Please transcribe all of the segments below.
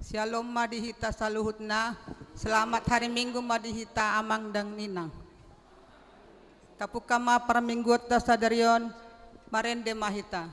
Shalom madihita saluhutna. Selamat hari Minggu madihita amang dang ninang. Tapukama para mingguot ta sadarion marende mahita.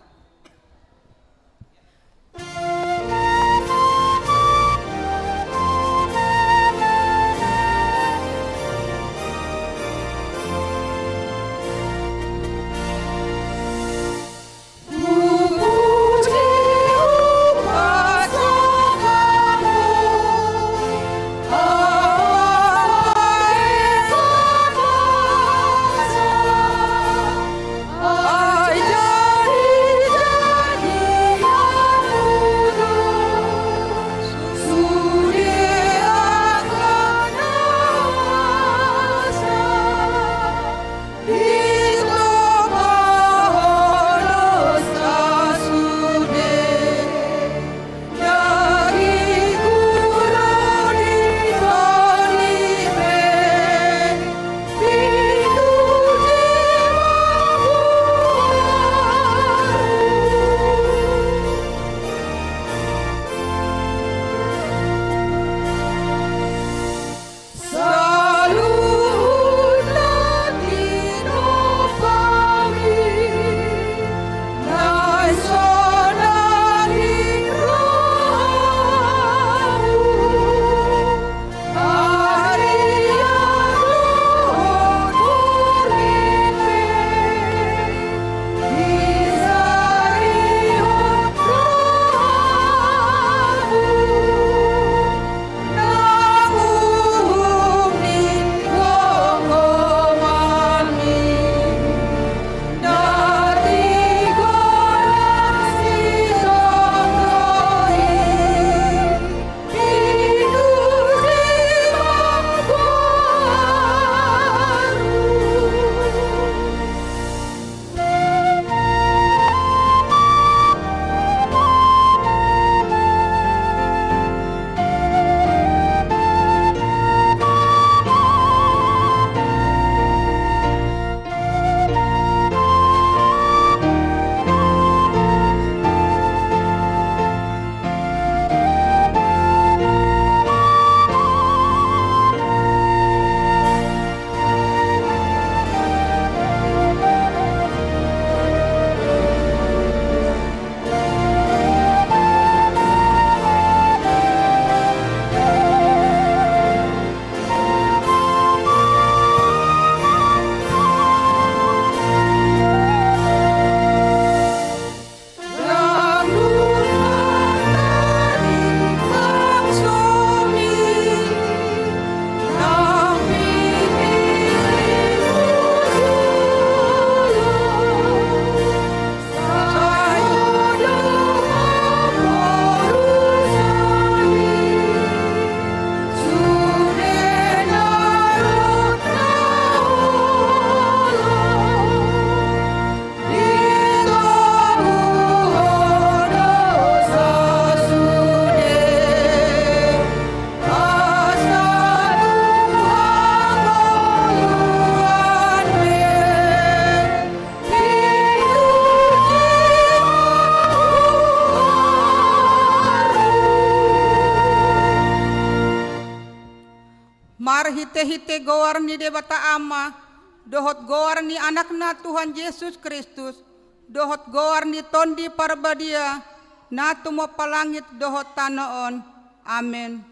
Hite-hite goar ni debata ama, dohot goar ni anakna Tuhan Yesus Kristus, dohot goar ni tondi parbadia, na tumo palangit dohot tanoon. Amen.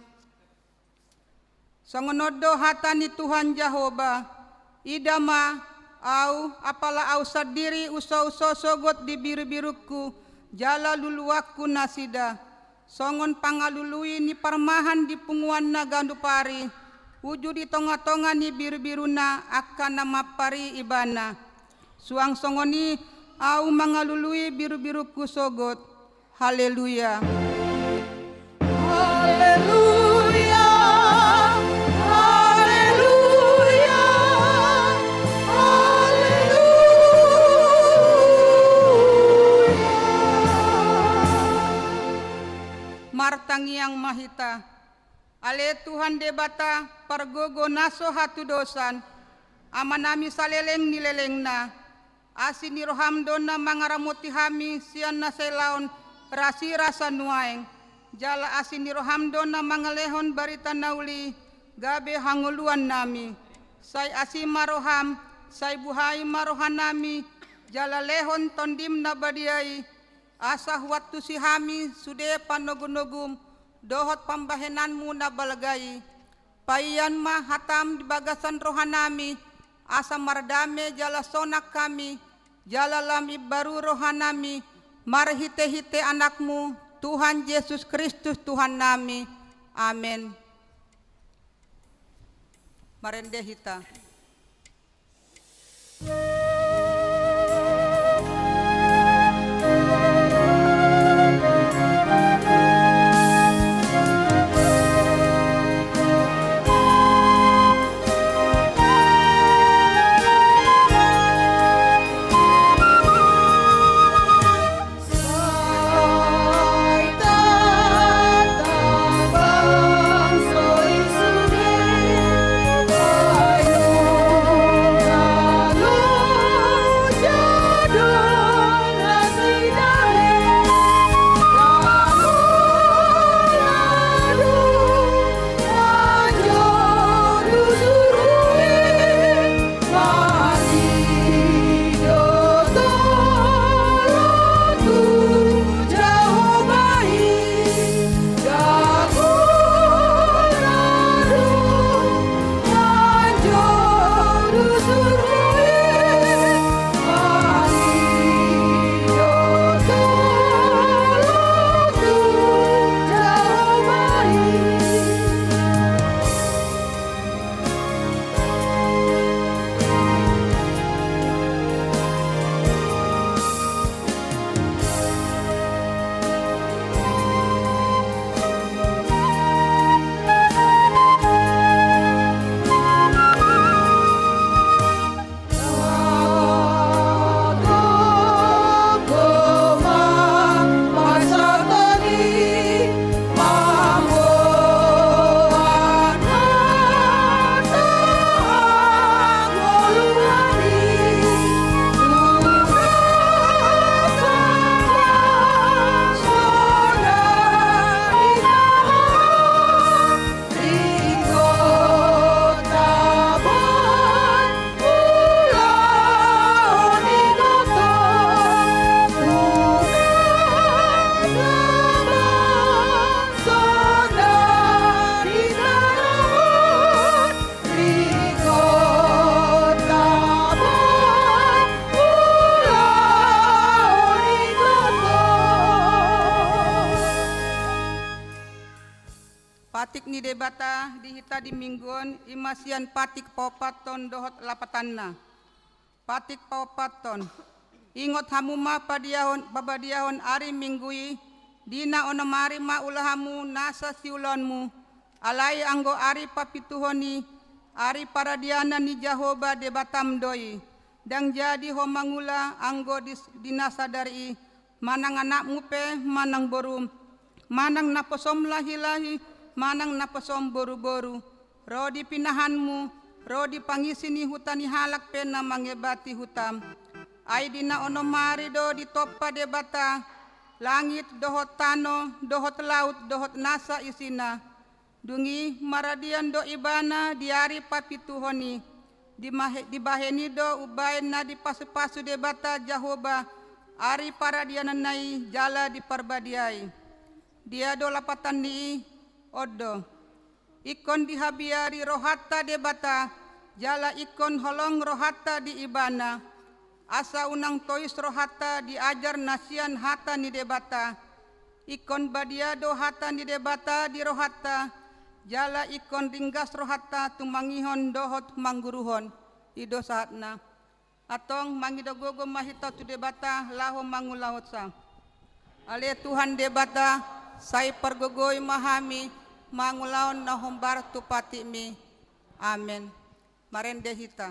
Sangonodo hata ni Tuhan Jehova, idama au apala au sadiri uso-uso sogot di biru-biruku, jala luluwaku nasida, songon pangalului ni parmahan di punguan na gandupari, wujud di tonga-tonga ni biru-biruna akan nama pari ibana. Suang songoni au mangalului biru-biruku sogot. Haleluya. Haleluya. Haleluya. Haleluya. Martangiang mahita. Ale Tuhan debata pargogo naso hatu dosan amanami saleleng nileleng na asini rohamdona mangaramuti hami sian na selaon rasi rasa nuaeng jala asini rohamdona mangalehon barita nauli gabe hanguluan nami sai asima roham sai buhai marohanami jala lehon tondim nabadiai asah waktu sihami sude panogunogum dohot pambahenanmu nabalagai payan mah hatam di bagasan rohanami asa mardame jala sonak kami jala lami baru rohanami marhite-hite anakmu Tuhan Yesus Kristus Tuhan nami amin. Marende hita. Patik ni debata dihita di mingguan imasian patik paupaton dohot lapatanna. Patik paupaton. Ingot hamuma babadiahon ari minggui dina onomari ma ulahamu nasa siulonmu alai anggo ari papituhoni ari paradiana ni Jahoba debatam doi dang jadi homangula anggo dinasadari manang anakmu pe manang borum manang naposom lahi-lahi manang napasom boru-boru rodi pinahanmu rodi pangisini hutani halak pena mangebati hutam ai dina onomari do di toppa debata langit dohot tano dohot laut dohot nasa isina dungi maradian do ibana diari papituhoni dibaheni do ubain na di pasu-pasu debata Jahoba ari paradiana nai jala di parbadiai dia do lapatan ni Odo, ikon dihabiari rohata debata, jala ikon holong rohata di ibana, asa unang tois rohata diajar nasian hata ni debata, ikon badiado hata ni debata di rohata, jala ikon ringgas rohata tumangihon dohot mangguruhon, ido saatna, atong mangidogogo mahita tu debata laho mangulahot sa. Ale Tuhan debata, sai pergogoy mahami, mangulaon na humbar tupati mi. Amen. Marende hita.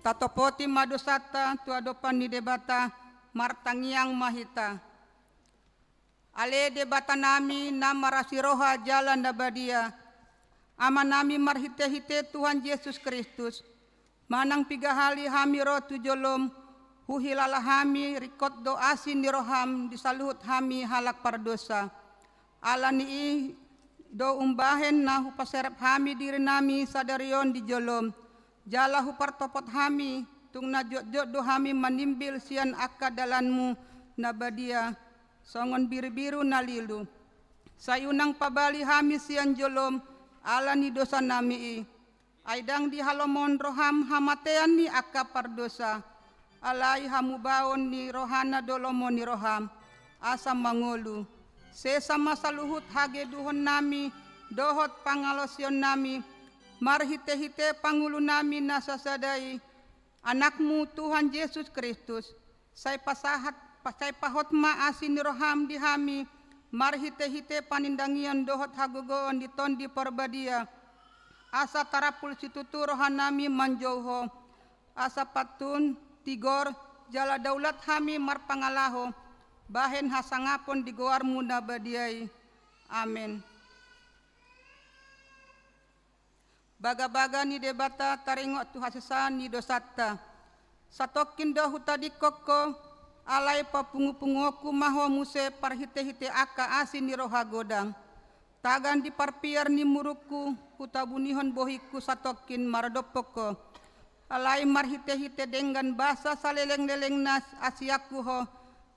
Tatopoti madosata tuadopan ni debata martangiang mahita. Ale debata nami namarasiroha jalan dabadia. Ama nami marhite-hite Tuhan Yesus Kristus. Manang pigahali hami roh tujolom. Huhilala hami rikot do asin ni roham disaluhut hami halak pardosa. Ala ni do umbahen na hupaserap hami diri nami sadarion di jolom. Jala hupartopot hami tung na jod do hami manimbil sian akadalanmu nabadia. Songon biru-biru nalilu. Sayunang pabali hami sian jolom ala ni dosa nami aidang di halomon roham hamatean ni akka pardosa. Alai hamubaon ni rohana dolomon ni roham asam mangolu. Sesama saluhut hage duhon nami dohot pangalosyon nami. Marhite-hite pangulu nami nasasadai anakmu Tuhan Yesus Kristus. Say pahot ma asin ni roham di hami. Marhite-hite panindangian dohot hagogoon di tondi porbadia. Asa tarapul situtu rohanami manjauho. Asa patun tigor jala daulat hami marpangalaho. Bahen hasangapon di goarmu nabadiai. Amin. Baga-baga ni debata taringok tu hasesan ni dosata. Satokin dohu tadi koko alai papungu-punguku maho muse parhite-hite aka asin ni roha godang. Tagan di parpiar ni muruku hutabunihon bohiku satokin maradopoko. Alai marhite-hite dengan bahasa saleleng-leleng nas asiaku ho.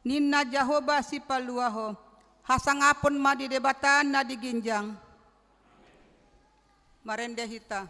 Ninna Jahoba si paluaho. Hasangapun ma di debatan na diginjang. Marende hita.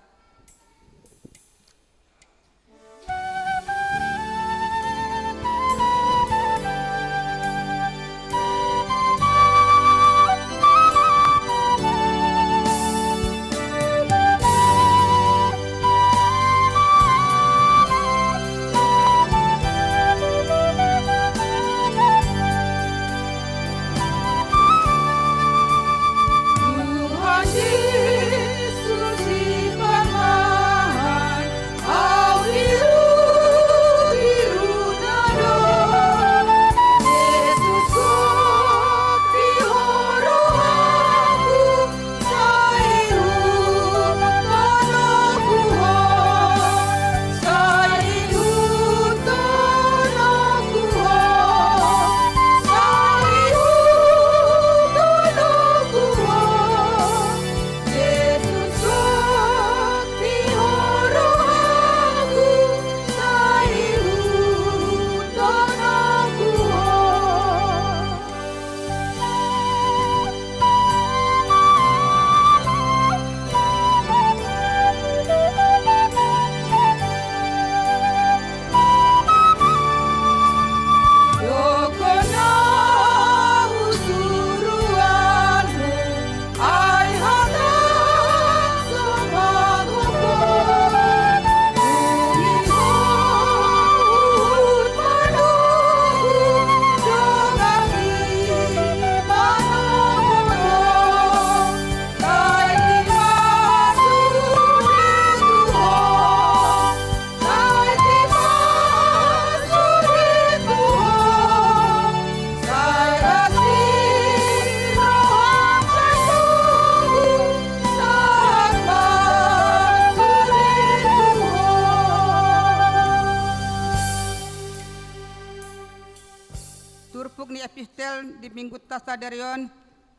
epistel di minggu tasadarion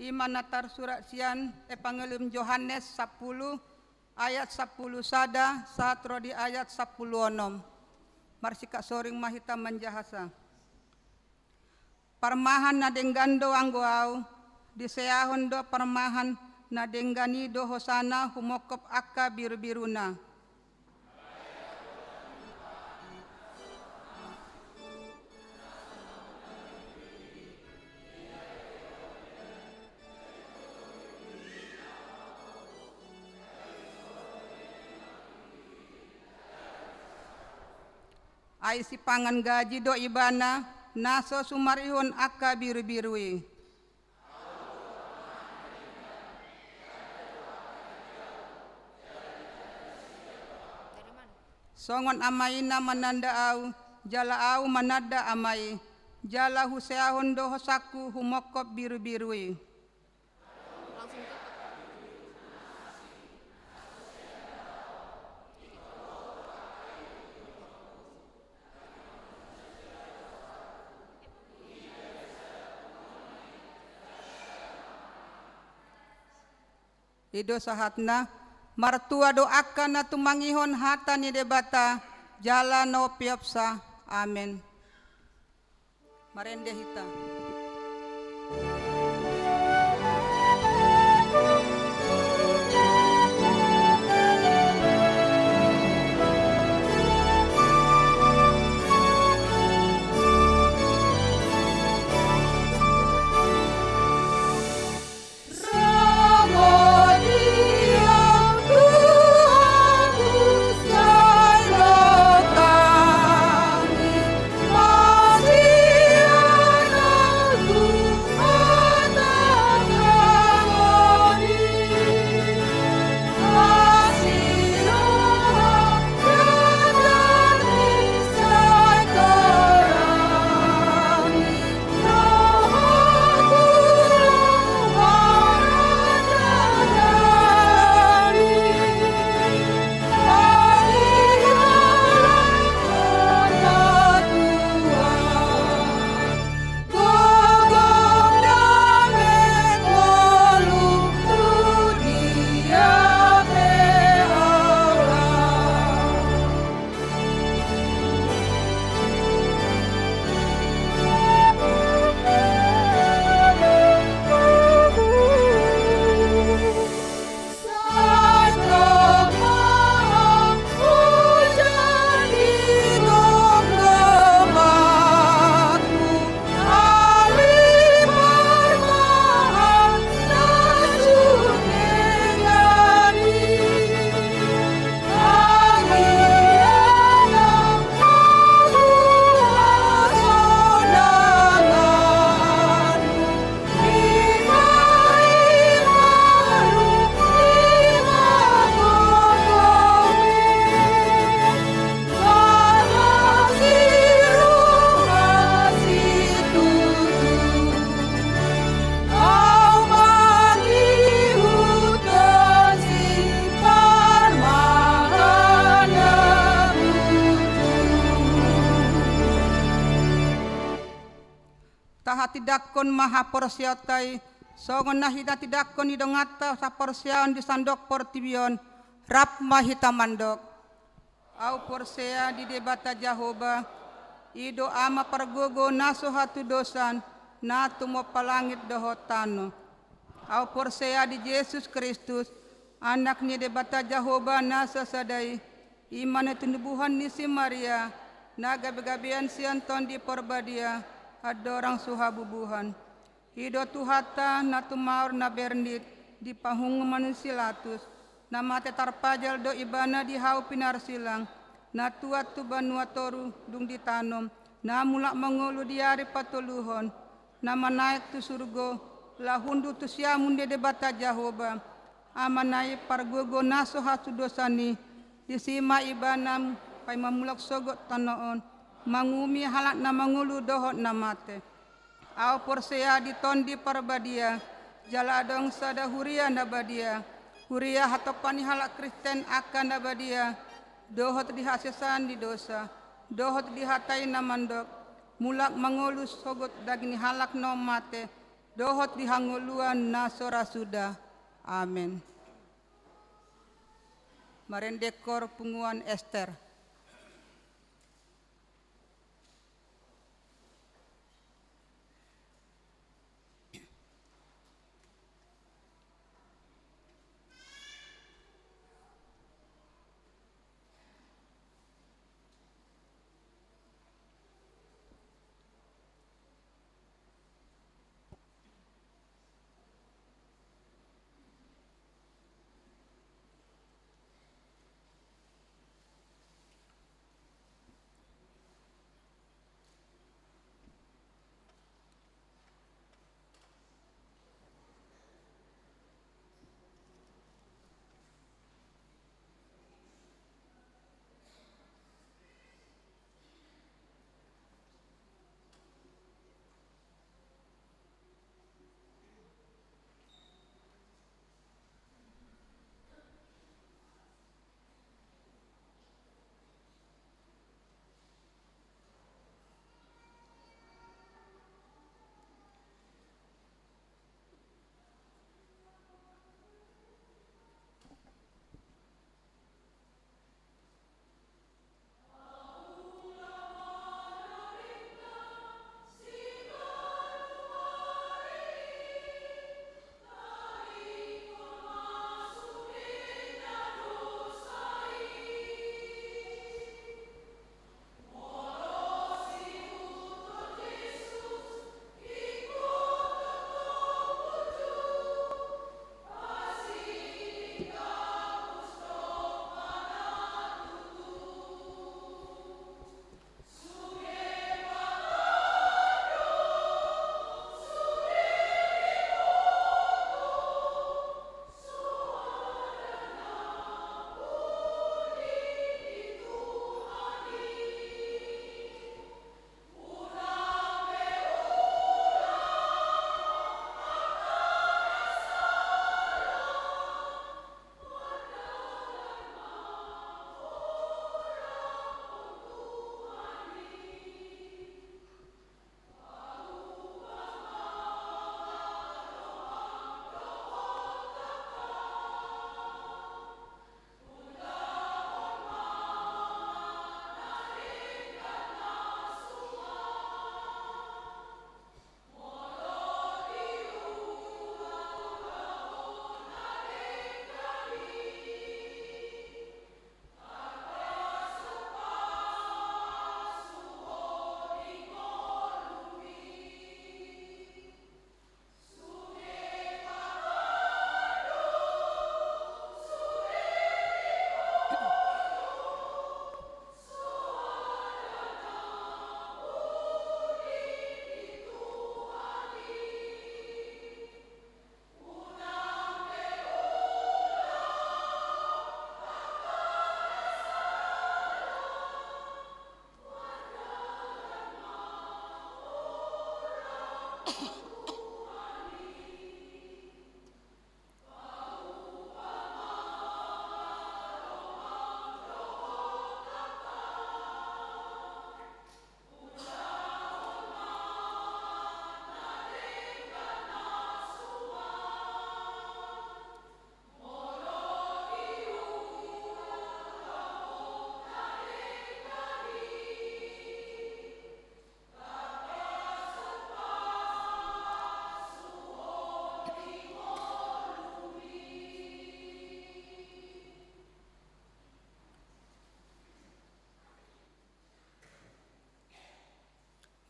imanatar surat sian evangelum Yohanes 10 ayat 10 sada satro di ayat 10 onom marsika soring mahita manjahasa parmahan na denggando anggoau diseahon do parmahan na denggani do hosana humokop akka biru-biruna. Ai si pangan gaji do ibana naso sumarihon akka biru-birui. songon amaina mananda au jala au manada amai jala huseahon do hosaku humokop biru-birui. Ido sahatna martua doakan na tumangihon hata ni debata jala no piopsa. Amen. Marende hita. Tidakon maha porsiatai songon nahita tidakon idongata sa porsiaon di sandok portibion rap mahita mandok au porsea di debata Jahoba ido ama pargogo naso hatu dosan na tumo palangit dohotano au porsea di Yesus Kristus anak ni debata Jahoba nasa sadai iman tunubuhan ni si Maria na gabi-gabian si Anton di porbadia ada orang suhabubuhan hido tuhata na tumaur na bernit di pahung manusilatus na mate tarpajal do ibana di hau pinar silang na tuat tu banua toru dung ditanom na mulak mangulu diari patuluhon na manaik tu surgo lahundu tu siamun de debata Jahoba amanai pargogo naso hatu dosani disima ibanam pai mamulak sogot tanoon mangumi halak na mangulu dohot na mate au porsea di tondi parbadia jala dong sada huria na badia huria hatopani halak Kristen akan na badia dohot dihasesan di dosa dohot dihatai na mandok mulak mangulu sogot dagini halak no mate dohot dihanguluan na sora sudah. Amen. Marendekor punguan Esther.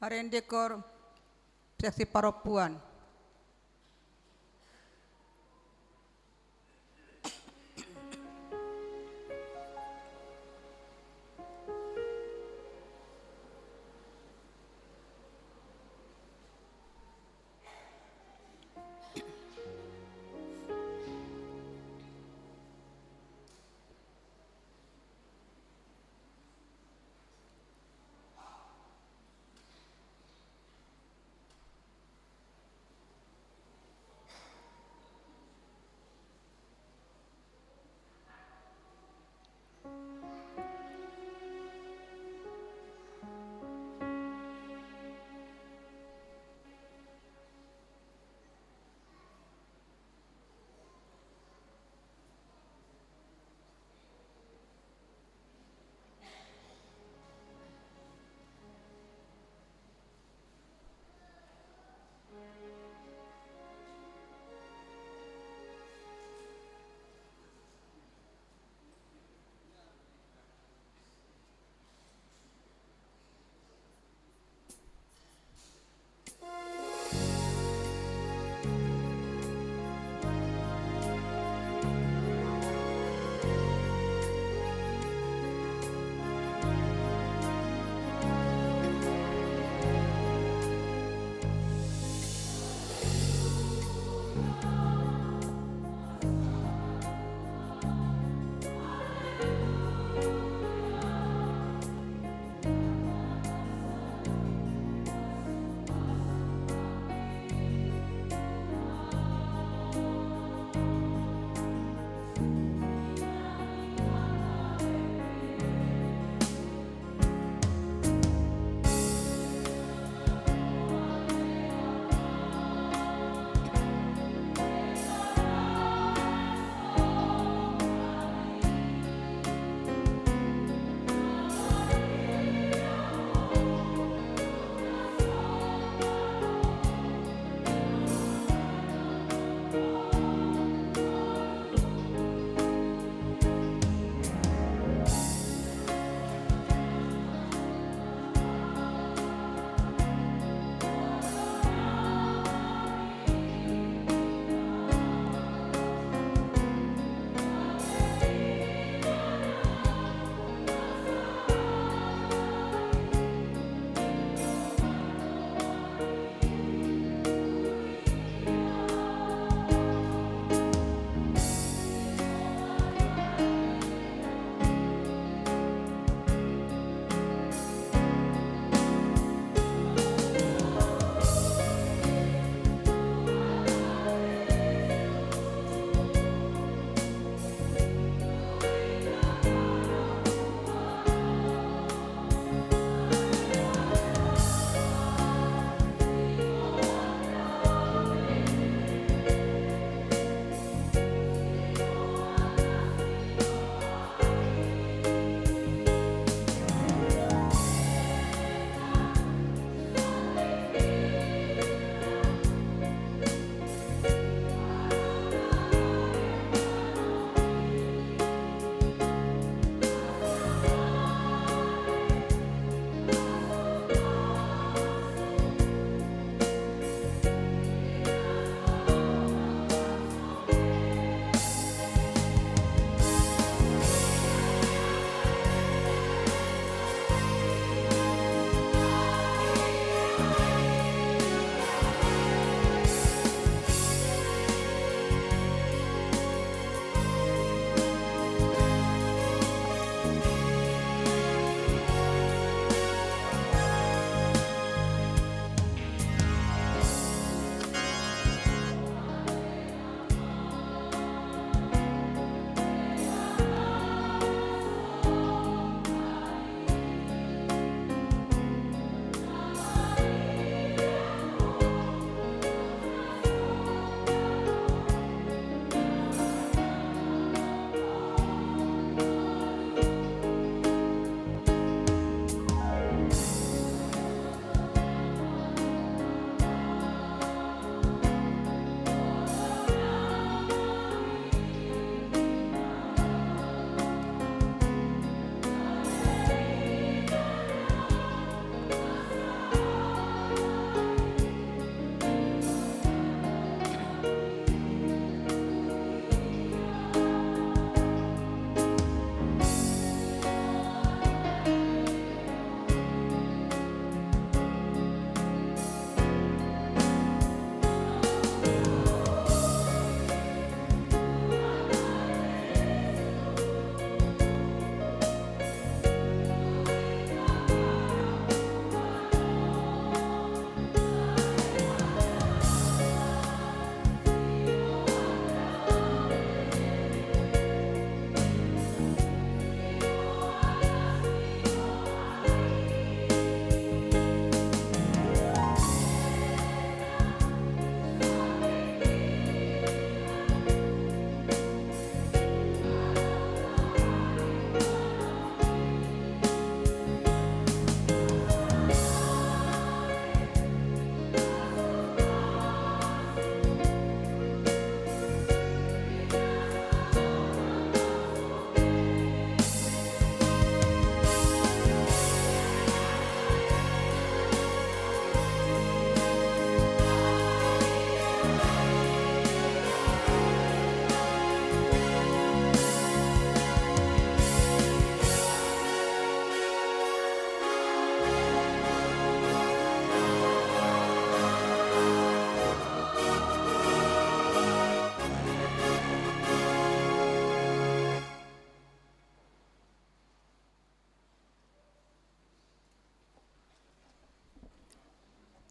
Arendekor seksi Paropuan.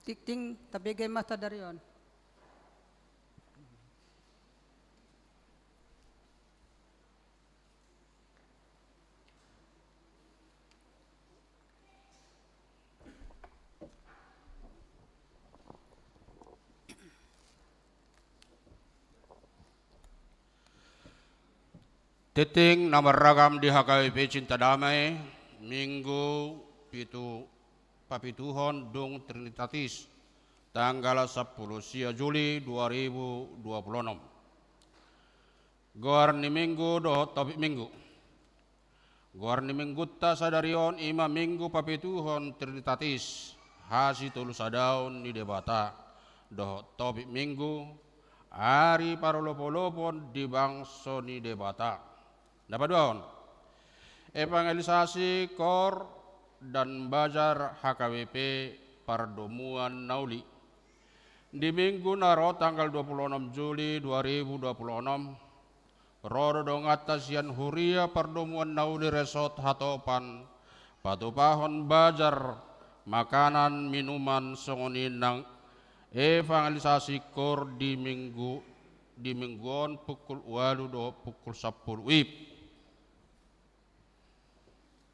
Tikting tabigay mata darion. Titing nomor ragam di HKBP Cinta Damai, Minggu Papituhon Dung Trinitatis, tanggal 10 Juli 2026. Goar ni Minggu doh topik Minggu. Goar ni Minggu ta sadarion ima Minggu Papituhon Trinitatis, hasi tulu sadaun ni debata doh topik Minggu, hari parolopolopon di bangso ni debata. Dapat doon, evangelisasi kor dan bajar HKBP Pardomuan Nauli. Di minggu naro tanggal 26 Juli 2026, rodo dong atasian huria Pardomuan Nauli Resort Hatopan, patupahon bajar makanan minuman songonin ng evangelisasi kor di mingguon pukul 8 do pukul 10 wib.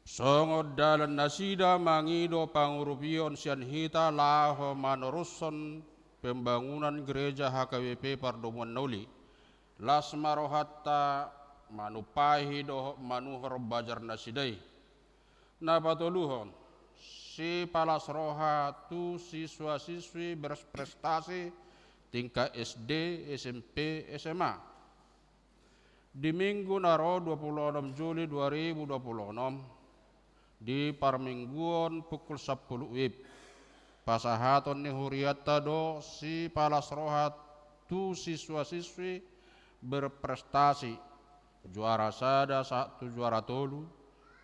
Songod dalan nasida mangido pangurupion sian hita laho manuruson pembangunan gereja HKBP Pardomuan Nauli. Las marohatta manupahi doh manuhor bajar nasidai. Napatuluhon si palas roha tu siswa-siswi berprestasi tingkat SD, SMP, SMA. Di minggu naro 26 Juli 2026, di parmingguon pukul 10 wib, pasahaton ni huriata do si palas rohat tu siswa-siswi berprestasi juara sada satu juara tolu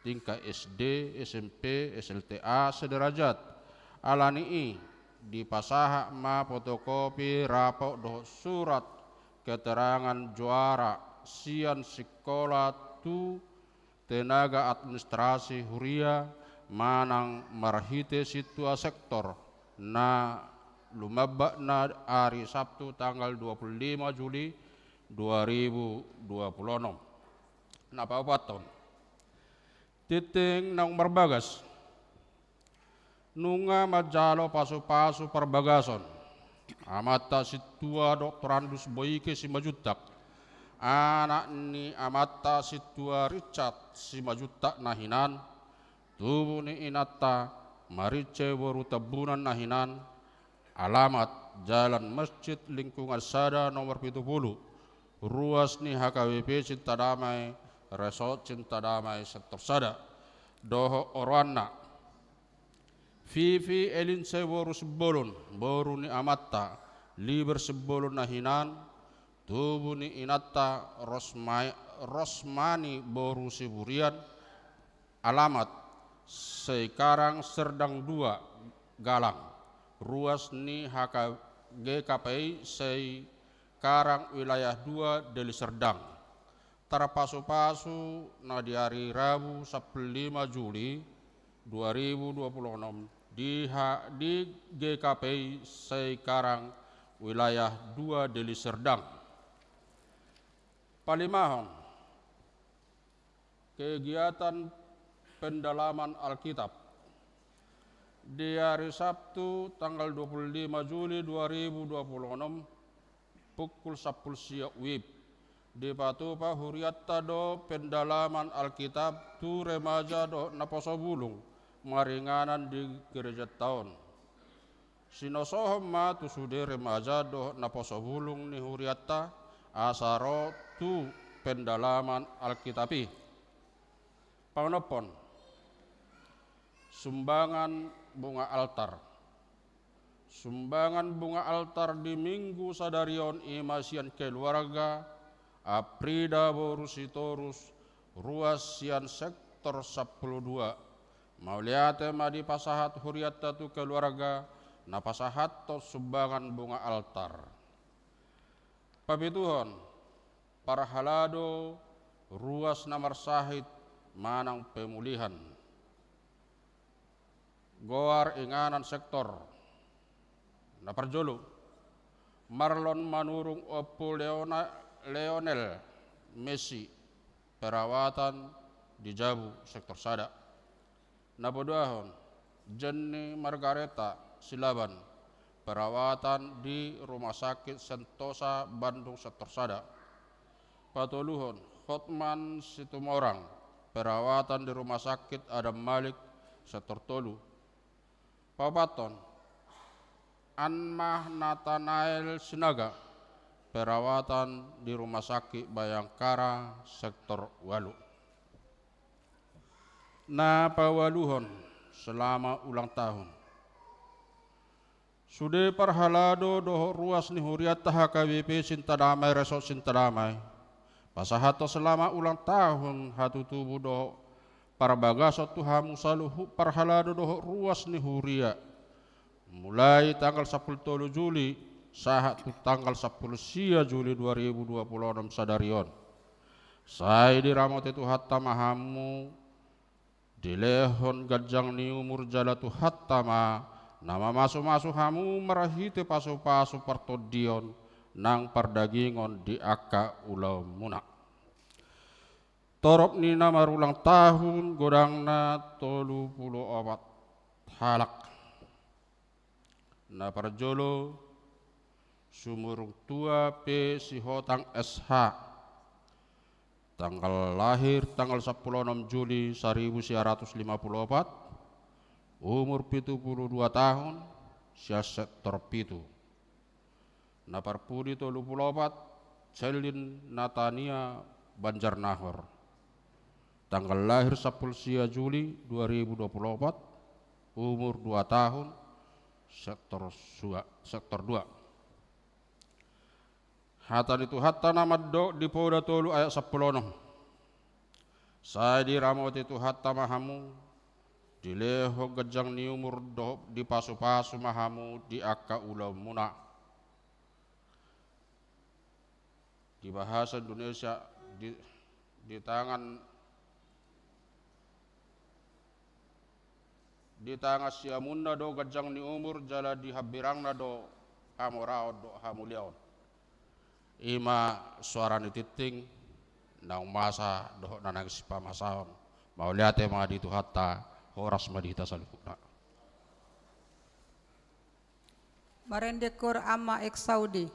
tingkat SD, SMP, SLTA sederajat alani di pasaha ma fotokopi rapok do surat keterangan juara sian sekolah tu tenaga administrasi huria manang marhite situa sektor na lumabak na hari Sabtu tanggal 25 Juli 2026. Napapaton titing nang marbagas nunga majalo pasu-pasu perbagason amata situa doktorandus boike si majutak anak ni amata situa Richard si majutak nahinan tubuh ni inata marice boru tabunan nahinan alamat Jalan Masjid Lingkungan Sada nomor 70 ruas ni HKBP Cinta Damai Resort Cinta Damai Sektor Sada doho orwana Vivi Elin Seboru Sebolon boru ni amata liber Sebolon nahinan tubuh ni inata Rosmani boru Siburian alamat sekarang Serdang 2 Galang ruas ni GKPI sekarang wilayah 2 Deli Serdang tarapasu-pasu na di hari Rabu 15 Juli 2026 di GKPI sekarang wilayah 2 Deli Serdang. Palimahon kegiatan pendalaman Alkitab di hari Sabtu tanggal 25 Juli 2026 pukul 10 siang wib di Patupa Huriatta do pendalaman Alkitab tu remaja do naposo bulung maringanan di gereja tahun sinosohom ma tu sude remaja do naposo bulung ni Huriatta asaro tu pendalaman Alkitabi pangnopon sumbangan bunga altar di minggu sadarion imasian keluarga aprida borusitorus ruas sian sektor 12 mauliate madi pasahat huriatta tu keluarga na pasahat to sumbangan bunga altar papituhon para halado ruas namar sahid manang pemulihan goar inganan sektor Na parjolo Marlon Manurung Opo Lionel Messi perawatan di Jabu sektor Sada. Na bodoahon Jenny Margareta Silaban perawatan di Rumah Sakit Sentosa Bandung sektor Sada. Patoluhon Hotman Situmorang perawatan di Rumah Sakit Adam Malik sektor Tolu. Pabaton Anmah Nathanael Sinaga perawatan di Rumah Sakit Bayangkara sektor Walu. Na pawaluhon selama ulang tahun sude parhalado doho ruas ni huriat HKBP Sintadamai Resort Sintadamai pasahato selama ulang tahun hatu tubuh doho para bagaso tuhamu saluhu parhalado doho ruas ni huria mulai tanggal 10 Juli sahat tu tanggal 10 sia Juli 2026 sadarion saya diramot itu hatta mahamu dilehon gajang ni umur jalatu hatta ma nama masu-masu hamu merahite pasu-pasu partodion nang pardagingon di aka ulau munak torop ni nama ulang tahun godangna 34 halak na parjolo sumurung tua P Sihotang SH tanggal lahir tanggal 16 Juli 1954 umur 72 tahun siaset torpitu na parpudi 34 Celin Natania Banjarnahor tanggal lahir 10 Juli 2024 umur 2 tahun sektor 2 hatan itu hatta nama do di poda tolu ayat 10 saya diramot itu hatta mahamu dileho gajang ni umur do di pasu-pasu mahamu di aka ulau muna di bahasa Indonesia di tangan siamunda do gajang ni umur jala di habirangna do hamorao do hamuliaon ima suara ni titing nang masa do nanang sipa masaon mau liate mga dito hatta horas madita salukuna Marendekor ama ek Saudi.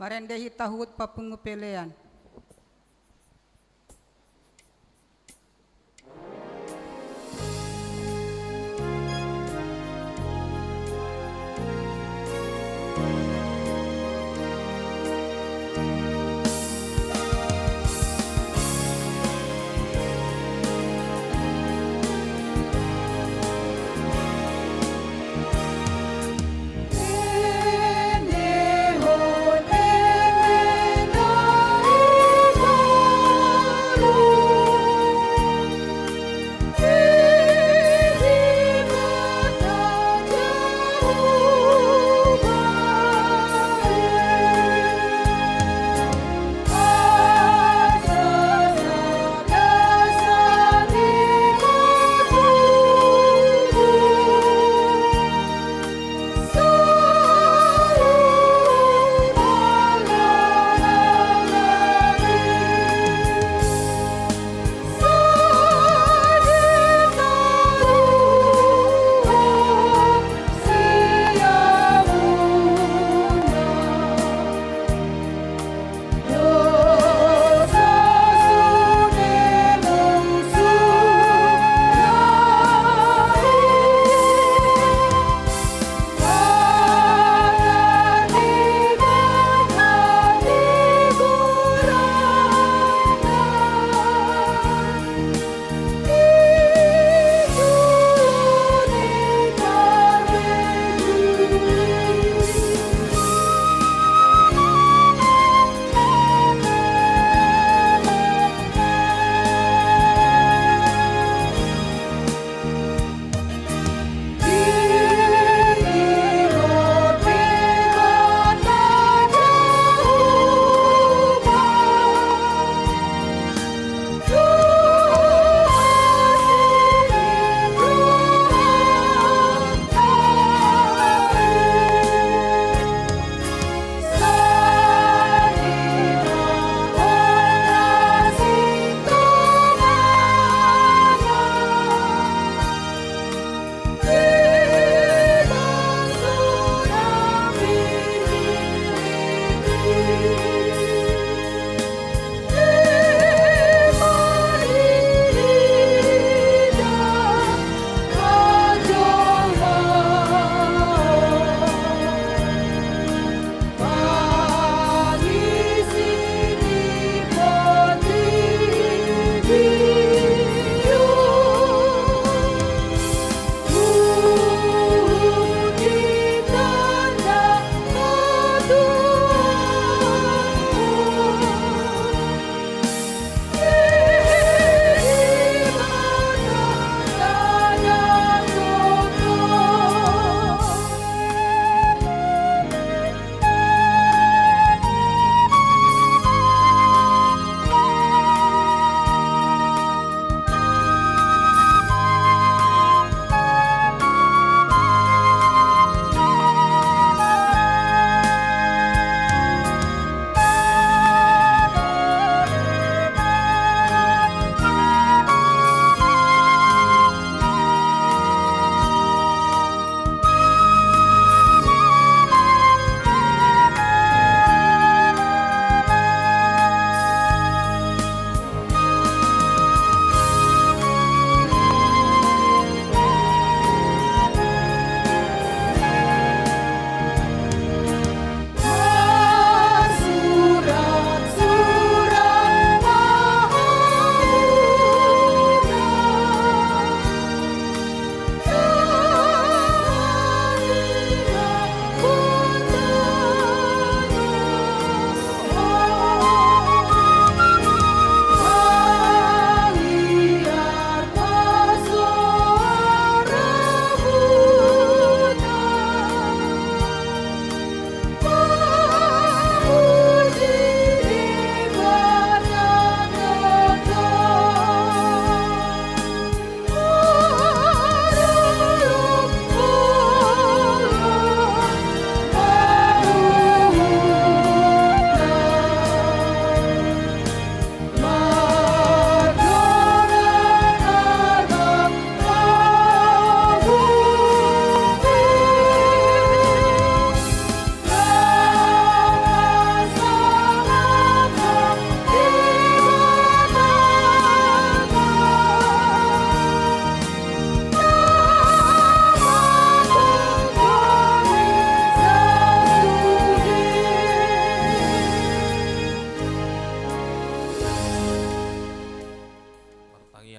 Marendehi tahut papungupelean. Ene ho ene nai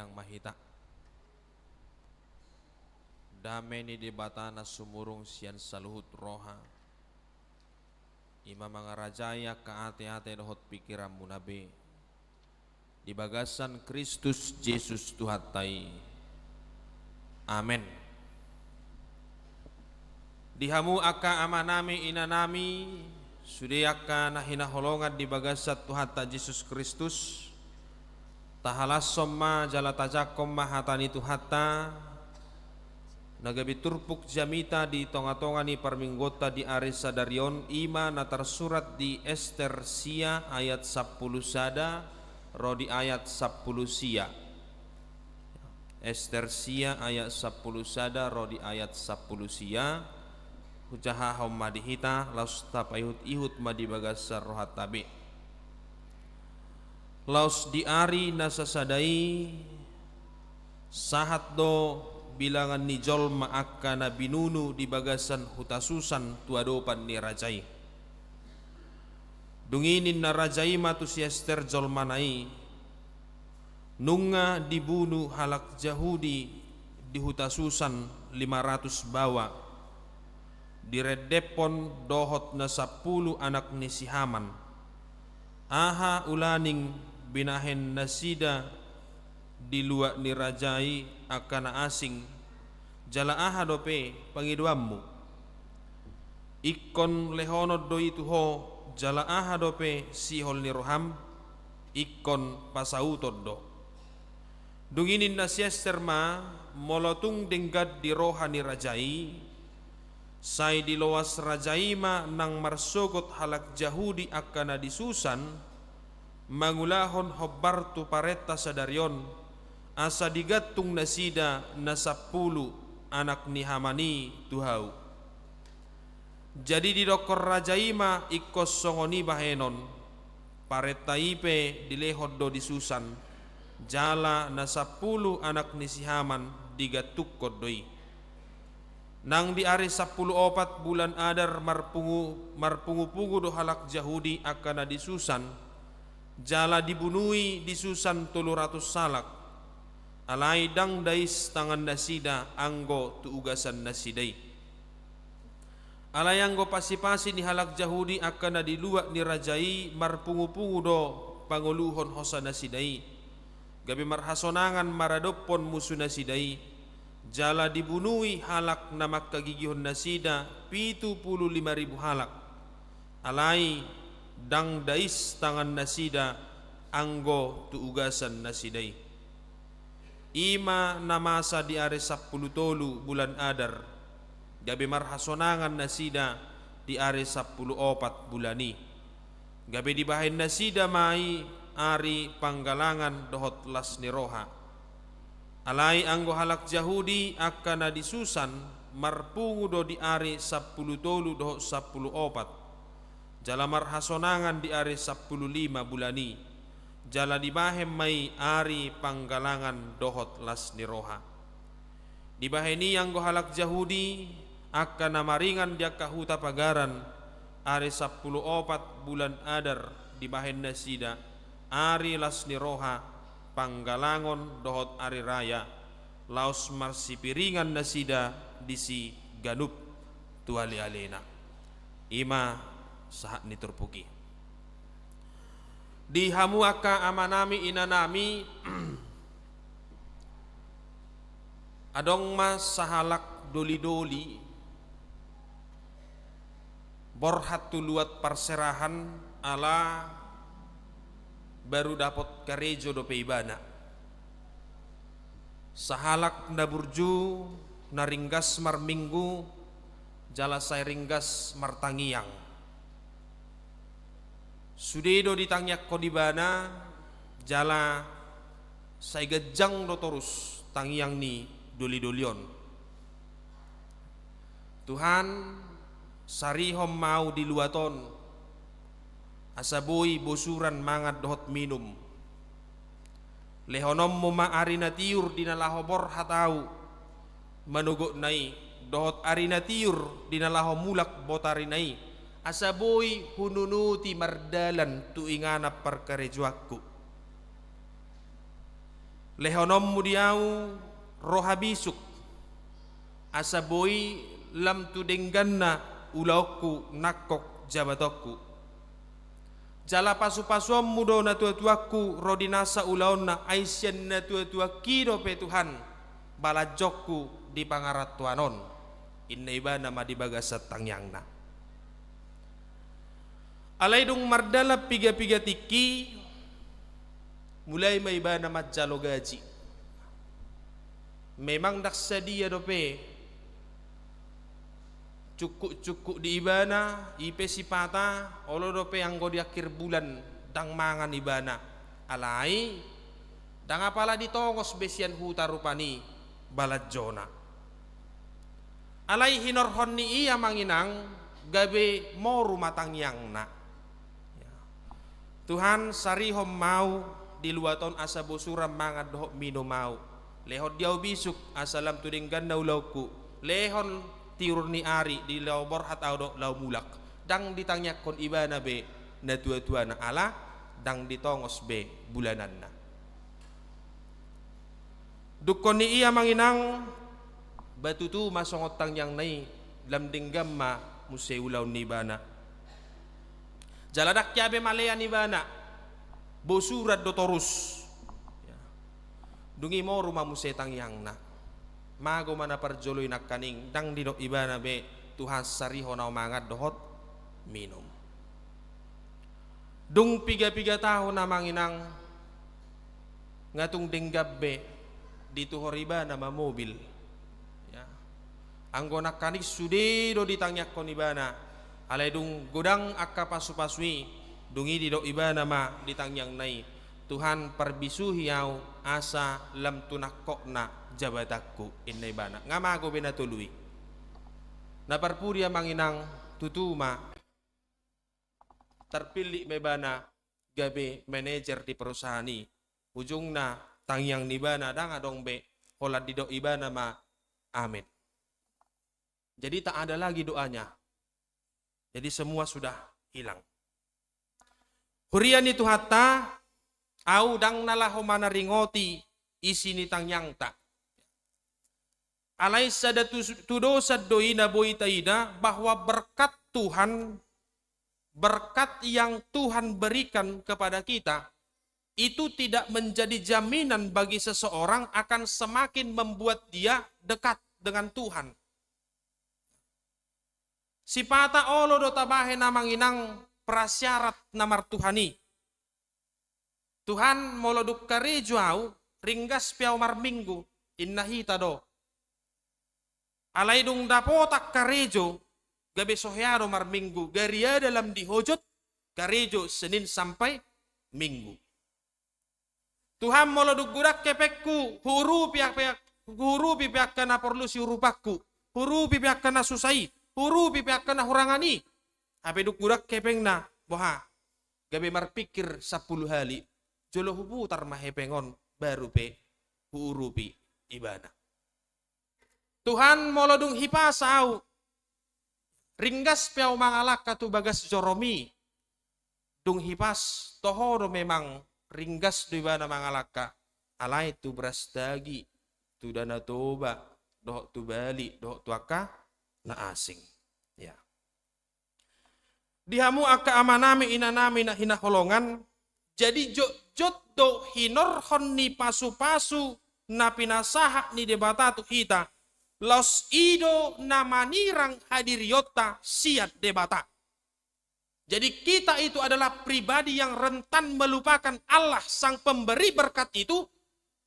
Yang Mahita. Dameni di batana sumurung sian saluhut roha. Ima mangarajaya ka ate-ate dohot pikiran munabe. Di bagasan Kristus Yesus Tuhatai. Amen. Dihamu aka amanami inanami sudiyaka nahinaholongan di bagasat Tuhata Yesus Kristus. Tahalasom ma jalatajakom mahatani Tuhata. Nagabi turpuk jamita di tonga-tonga ni parminggota di Arisa Darion ima na tersurat di Ester Sia ayat 10 sada ro di ayat 10 sia. Ester Sia ayat 10 sada ro di ayat 10 sia. Hujaha hom madihita laus tapayut ihut madi bagasar rohat tabi. Laus di ari nasasadai sahat do bilangan ni jolma akka na binunu di bagasan hutasusan tuadopan ni rajai. Dunginin na rajai matu si Ester jolmanai nunga dibunuh halak Yahudi di hutasusan 500 bawa diredepon dohot na 10 anak ni si Haman. Aha ulaning binahen nasida di luak ni rajai akana asing jala aha dope pangiduammu ikon lehonod do itu ho jala aha dope sihol ni roham ikon pasautod do dunginin na si Ester ma molotung denggad di roha ni rajai say di loas rajai ma nang marsogot halak Yahudi akana disusan mangulahon hobbartu paretta sadarion asa digatung nasida na 10 anak ni Hamani tuhau. Jadi di dokor rajaima ikos songoni bahenon pareta ipe dilehod do disusan jala na 10 anak ni si Haman digatuk kodoi. Nang di ari 14 bulan adar marpungu-pungu do halak Yahudi akana disusan jala dibunuhi disusan 300 salak. Alai dang dais tangan nasida anggo tuugasan nasidai. Alai anggo pasi-pasi ni halak Yahudi akan na diluak ni rajai marpungu-pungu do panguluhon hosa nasidai. Gabi marhasonangan maradopon musuh nasidai. Jala dibunuhi halak na makagigihon nasida 75.000 halak. Alai dang dais tangan nasida anggo tuugasan nasidai. Ima namasa di are 10 bulan adar gabi marhasonangan nasida di are 14 bulani gabi dibahin nasida mai ari panggalangan dohot las ni roha alai anggo halak Yahudi akana disusan marpungu do di are 10 dohot 14 jala marhasonangan di are 15 bulani jala dibahem mai ari panggalangan dohot las ni roha. Dibaheni yang gohalak Yahudi akan namaringan dia kahuta pagaran ari 14 bulan adar dibahen nasida ari las ni roha panggalangon dohot ari raya laos marsipiringan nasida disi ganup tuali alena. Ima sahat ni turpuki. Di hamuaka amanami inanami adong mas sahalak doli-doli borhat tuluat perserahan ala baru dapat karejo do peibana sahalak naburju naringgas marminggu jala say ringgas martangiang sudedo ditangyak kodibana jala say gejang do torus tangiang ni doli-dolion. Tuhan sarihom mau diluaton asaboy bosuran mangat dohot minum lehonom mo maari na tiur dinalahobor hatau manugok nai dohot ari na tiur dinalaho mulak botari nai asaboy hununuti mardalan tuingana perkarejuakku lehonom mudiau rohabisuk asaboi lam tudengganna ulauku nakok jabatokku jala pasu-pasuam mudo na tua-tuaku rodinasa ulaonna aisyan na tua-tua kido pe Tuhan balajokku di pangarat tuanon inna iba nama di bagasat tangyangna alaidung mardala piga-piga tiki mulai may iba nama jalo gaji memang daksadia dope cukup di ibana ipe sipata olo dope anggo di akhir bulan dang mangan ibana alai dang apala ditongos besian huta rupani balajona alai hinorhon ni iya manginang gabe mo rumatang yang na Tuhan sarihom mau di luaton asa bosuram mangad doh mino mau lehon diau bisuk asalam tudinggan na ulauku lehon tirur ni ari di lau borhat audo lau mulak dang ditangyak kon ibana be na tua-tua na ala dang ditongos be bulanan na dukon ni iya manginang batutu masongotang yang nai lam dinggam ma museulau ni bana jaladak yabe malea ni bana bosurat dotorus dungi mo rumah musetang yang na mago mana parjoloy nak kaning dang dino ibana be Tuhan sariho na umangat dohot minum dung piga-piga tahun na manginang ngatung denggab be dituhor ibana ma mobil ya anggo nak kanik sude do ditangyak kon ibana alai dung godang akka pasu-pasui dungi di do ibana ma ditangyang nai Tuhan perbisu hiau asa lam tunakokna jabatakku inna ibana ngamago bena tului na parpuria manginang tutuma terpilih mebana gabe manajer di perusahaan ini ujungna tangyang nibana dang adong be holat di do ibana ma amin jadi tak ada lagi doanya jadi semua sudah hilang hurian itu hatta au dang nalahomana ringoti isi ni tangyang tak alai sadatu tudosa doina boitaida bahwa berkat Tuhan berkat yang Tuhan berikan kepada kita itu tidak menjadi jaminan bagi seseorang akan semakin membuat dia dekat dengan Tuhan. Sipata olo do tabahe namanginang prasyarat namar Tuhani. Tuhan moloduk karejo au ringgas piau mar minggu innahita do. Alaidung dapotak karejo gabe sohyaro mar minggu garia dalam dihojot karejo Senin sampai Minggu. Tuhan moloduk gudak kepekku huru pihak kana perlu si urupakku huru pihak kana susai huru pihak kana hurangani ape duk gudak kepengna boha gabe mar pikir 10 hali jolo huputar mahepengon baru pe hurupi ibana Tuhan molodung hipasau ringgas piau mangalak katu bagas joromi dung hipas tohoro memang ringgas di bana mangalaka alai tu beras dagi tu dana toba doh tu bali doh tu aka na asing ya dihamu aka amanami inanami na hinaholongan jadi jot do hinorhon ni pasu-pasu na pinasaha ni debatatu hita los ido na manirang hadiriota siat debata. Jadi kita itu adalah pribadi yang rentan melupakan Allah sang pemberi berkat itu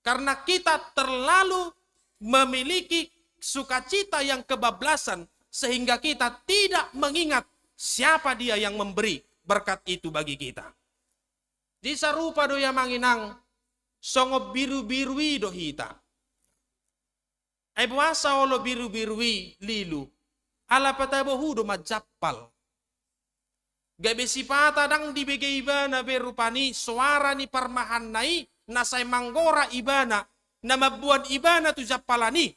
karena kita terlalu memiliki sukacita yang kebablasan sehingga kita tidak mengingat siapa dia yang memberi berkat itu bagi kita. Di sarupa do yang manginang songo biru-birui do hita. Ai buasa olo biru-birui lilu ala patabohu do majapal. Gabe sipata dang dibege ibana berupani suara ni parmahan nai nasai manggora ibana na mabuan ibana tu japalani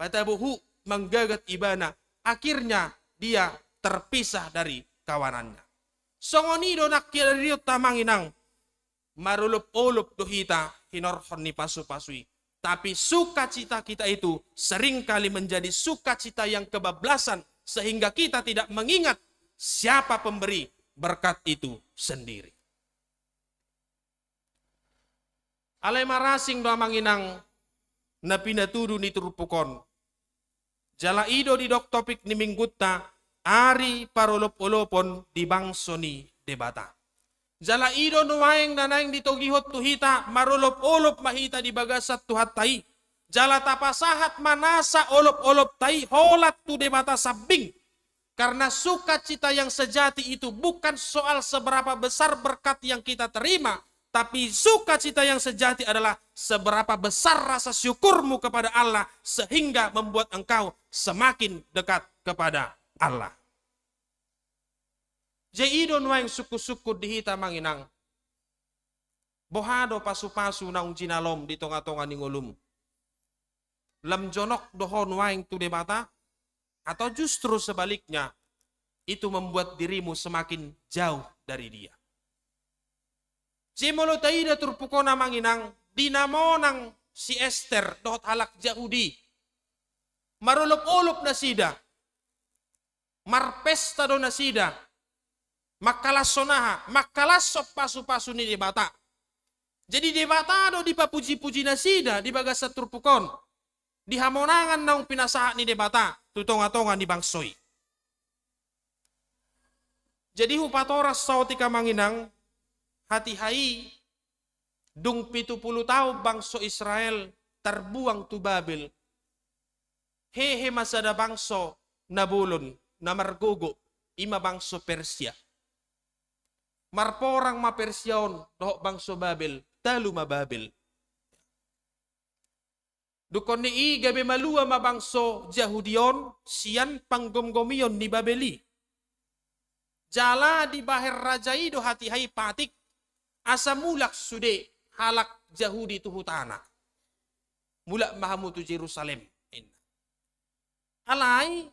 patabuhu menggagat ibana akhirnya dia terpisah dari kawanannya songoni do nakir tamang inang marulup-ulup dohita hinorhon ni pasu-pasui. Tapi sukacita kita itu seringkali menjadi sukacita yang kebablasan sehingga kita tidak mengingat siapa pemberi berkat itu sendiri. Alay marasing doa manginang na pinatudo ni turupukon. Jala ido di dok topik ni minggutta ari parulop-ulopon di bangso ni debata. Jala ido nuwaeng nanaeng ditogihot tuhita marulop-ulop mahita di bagasat tuhat tai. Jala tapasahat manasa olop-olop tai holat tu debata sabing. Karena sukacita yang sejati itu bukan soal seberapa besar berkat yang kita terima, tapi sukacita yang sejati adalah seberapa besar rasa syukurmu kepada Allah sehingga membuat engkau semakin dekat kepada Allah. Jaido nuaing suku-suku dihita manginang. Bohado pasu-pasu naung jinalom di tonga-tonga ningulum. Lam jonok dohon nuaing tu debata. Atau justru sebaliknya, itu membuat dirimu semakin jauh dari dia. Jemolo taida turpukona manginang, dinamonang si Esther dohot halak Yahudi. Marulup-ulup na sida. Marpesta do na sida. Makalasonaha, makalasop pasu-pasu ni debata. Jadi debata do di papuji-puji na sida di bagasat turpukon. Di hamonangan naung pinasaha ni debata, tutonga-tonga ni bangsoy. Jadi hupatoras sautika manginang, hati-hai, dung 70 tahun bangso Israel terbuang tu Babel. Hehe masada bangso nabulon, namargogo, ima bangso Persia. Marporang ma Persiaon, dohok bangso Babel, talu ma Babel. Dukon ni gabe malua mabangso Yahudion, siyan panggomgomion ni Babeli. Jala di bahir rajai do hati-hai patik, asa mulak sude halak Yahudi tu hutana. Mulak mahamu tu Jerusalem. Alai,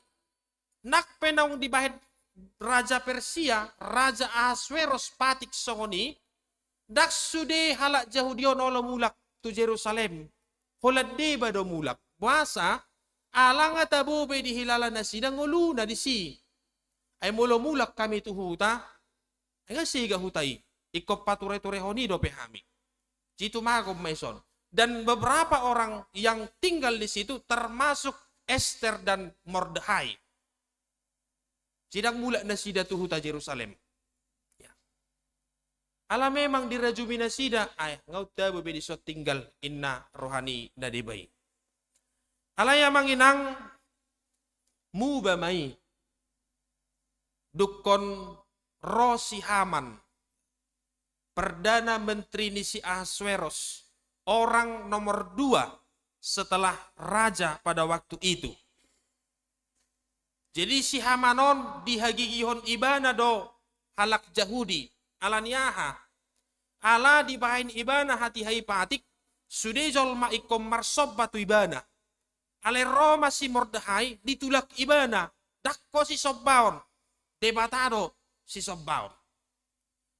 nak penang di bahir Raja Persia, Raja Ahasweros patik songoni, dak sude halak Yahudion olo mulak tu Jerusalem. Holad deba do mulak. Buasa, alang atabobe di hilala na sidang ulu na di si. Ay mulo mulak kami tuhuta. Ay nga siga hutai. Ikop pature-turehoni do pehami. Jitu magob maison. Dan beberapa orang yang tinggal di situ termasuk Esther dan Mordechai. Sidang mulak na sida tuhuta Jerusalem. Ala memang dirajumi na sida, ay ngaut dabo be disot tinggal inna rohani na dibay. Ala ya manginang muba mai dukon Rosi Haman, Perdana Menteri ni si Ahasweros, orang nomor 2 setelah raja pada waktu itu. Jadi si Hamanon dihagigihon ibana do halak Yahudi. Alaniaha, ala dibahain ibana hati-hai patik, sudejol maikom marsob batu ibana. Ale Roma si Mordechai ditulak ibana, dakko si sobbaon, debatado si sobbaon.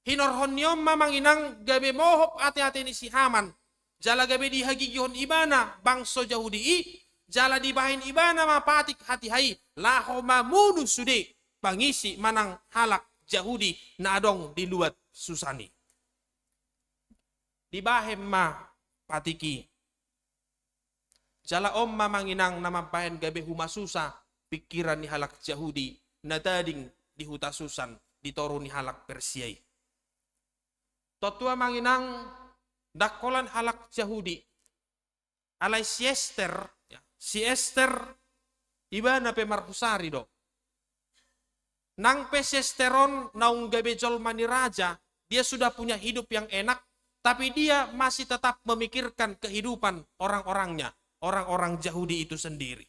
Hinorhonyom mamanginang gabe mohop ate-ate ni si Haman, jala gabe dihagigihon ibana bangso Yahudi jala dibahain ibana mapatik hati-hai, laho mamunu sude, pangisi manang halak Yahudi na adong di luat susani. Di bahem ma patiki. Jala om mamanginang namampahen gabe humasusa pikiran ni halak Yahudi na dading di hutasusan ditoro ni halak Persiai. Totua manginang dakolan halak Yahudi. Alay si Esther, si Esther iba na pemarhusari do. Nang pesesteron naung gabe jolma ni raja, dia sudah punya hidup yang enak, tapi dia masih tetap memikirkan kehidupan orang-orangnya, orang-orang Yahudi itu sendiri.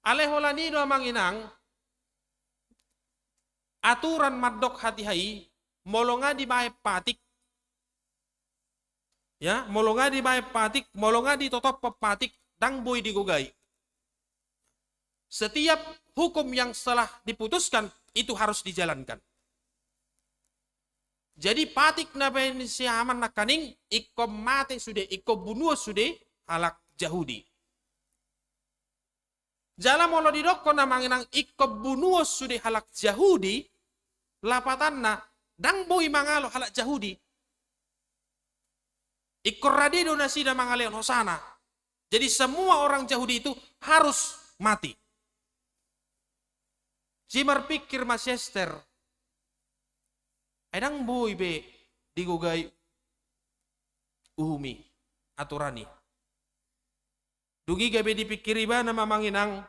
Aleholani do manginang, aturan madok hati-hai, molonga di bae patik, ya, molonga di bae patik, molonga di totop pepatik, dang boy digugay. Setiap hukum yang setelah diputuskan itu harus dijalankan. Jadi patik na si Haman na kaning iko mate sude, iko bunuh sude halak Yahudi. Jala molo didokko na manginang iko bunuh sude halak Yahudi, lapatan na dang boy mangalo halak Yahudi. Iko radido na sida mangaleon hosana. Jadi semua orang Yahudi itu harus mati. Jimar pikir Mas Yester, edang boy be digugay uhumi aturani. Dugi gabe dipikiri ba na mamanginang,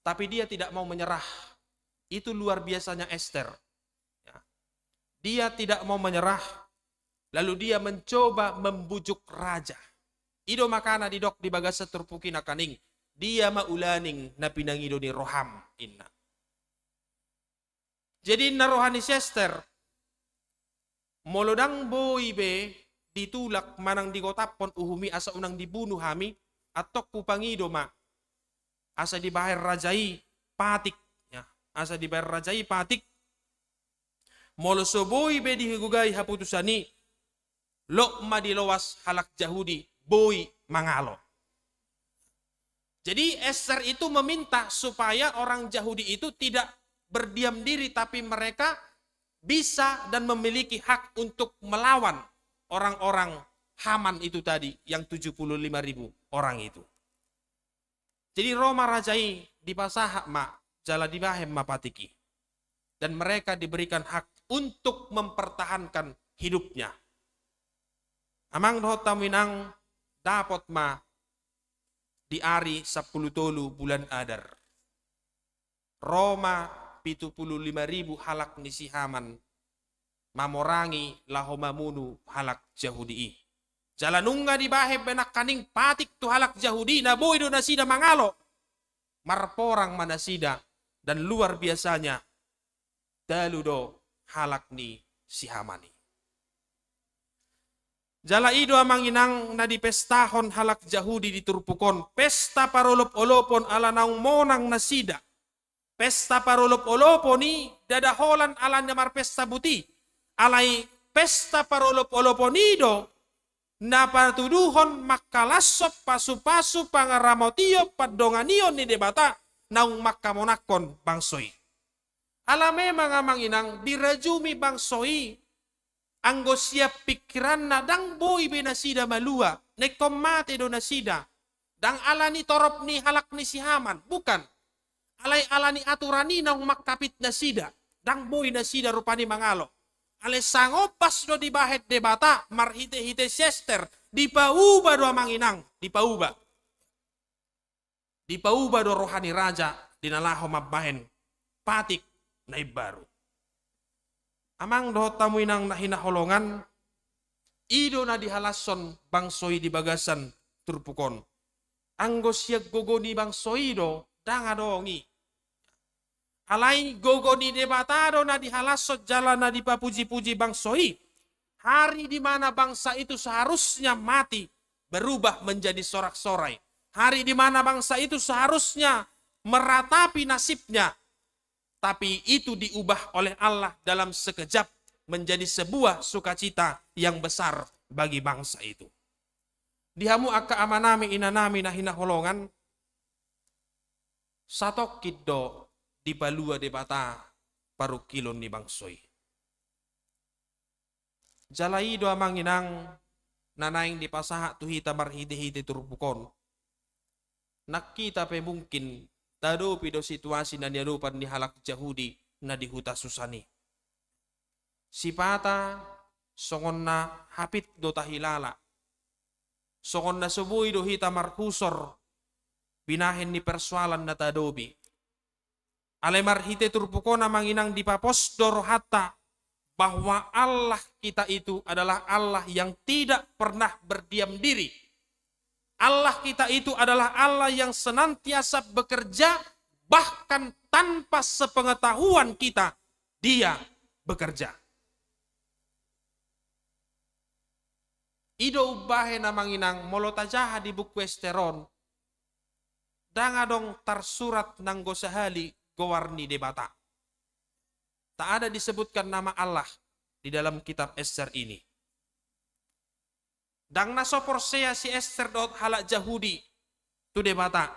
tapi dia tidak mau menyerah. Itu luar biasanya Esther. Ya. Dia tidak mau menyerah, lalu dia mencoba membujuk raja. Ido makana didok di bagasa terpuki na kaning, dia maulaning na pinangido ni Roham inna. Jadi na rohani Esther, molodang boy be ditulak manang digotapon uhumi asa unang dibunuh hami, atau kupangido ma asa di bahir rajai patik, ya. Asa di bahir rajai patik, molo so boy be dihigugay haputusani, lo madilowas halak Yahudi, boy mangalo. Jadi Esther itu meminta supaya orang Yahudi itu tidak berdiam diri, tapi mereka bisa dan memiliki hak untuk melawan orang-orang Haman itu tadi, yang 75.000 orang itu. Jadi Roma rajai dipasahak ma, jala dibahem mapatiki. Dan mereka diberikan hak untuk mempertahankan hidupnya. Amang dohot taminang dapat ma di ari 10 tolu bulan Adar. Roma 75.000 halak ni si Haman mamorangi lahomamunu halak Yahudi. Jalanunga di baheb benak kaning patik tu halak Yahudi na boy do nasida mangalo. Marporang manasida dan luar biasanya daludo halak ni si Hamani. Jala ido amanginang na di pestahon halak Yahudi diturpukon. Pesta parolop-olopon ala naung monang nasida. Pesta parolop-olopon ni dadaholan ala nyamar pesta buti. Alai pesta parolop-olopon ido na patuduhon makalasop pasu-pasu pangaramotio padonganion ni debata naung makamonakon bangsoy. Alame mga manginang dirajumi bangsoy anggo siap pikiran na dang boy benasida malua nekomate do nasida dang alani torop ni halak ni si Haman bukan alay alani aturani naung makapit nasida dang boy nasida rupani mangalo. Ale sangopas do dibahet debata marhite-hite Esther dipauba do manginang dipauba do rohani raja dinalaho mabahen patik na ibaru. Amang do tamuinang nahinaholongan ido na dihalason bangsoy di bagasan turpukon. Anggo siag gogoni bangsoy do dangadongi. Alai gogoni debatado na dihalasot jalan na dipapuji-puji bangsoy. Hari di mana bangsa itu seharusnya mati berubah menjadi sorak-sorai. Hari di mana bangsa itu seharusnya meratapi nasibnya. Tapi itu diubah oleh Allah dalam sekejap menjadi sebuah sukacita yang besar bagi bangsa itu. Dihamu akka amanami inanami na hinaholongan. Satokid do di balua debata paru kilon ni bangsoy. Jalai do amanginang nanaing di pasaha tuhita marhide-hide turbukon. Nakita pe mungkin tado pido situasi na niarupan ni halak Yahudi na dihuta susani. Sipata songon na hapit do tahilala. Songon na subuhi do hita marhusor binahin ni persoalan na tadobi. Alemar hite turpukona manginang dipapos dorohata bahwa Allah kita itu adalah Allah yang tidak pernah berdiam diri. Allah kita itu adalah Allah yang senantiasa bekerja bahkan tanpa sepengetahuan kita dia bekerja. Ido ubahe na manginang molotajaha di buku esteron dangadong tarsurat nang gosahali gowarni debata. Tak ada disebutkan nama Allah. di dalam kitab Ester ini. Dang nasopor sea si Ester dot halak Yahudi tu debata.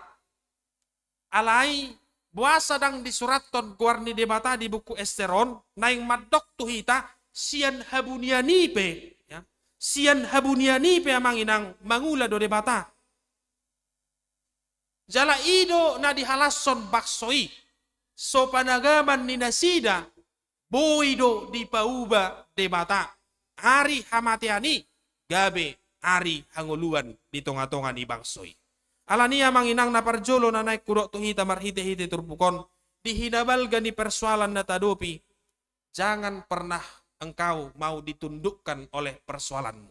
Alai buasa dang disuraton guarni debata di buku Esteron naing madok tu hita sian habuniani pe ya. Sian habuniani pe amang inang mangula do debata. Jala ido na dihalasson baksoi so panagaman ni nasida boido di pauba debata hari hamatiani gabe hari hanguluan di tonga-tonga di bangsoi. Alania manginang na parjolo na naik kudok tuhita marhite-hite turpukon dihinabal gani persoalan na tadopi. Jangan pernah engkau mau ditundukkan oleh persoalanmu.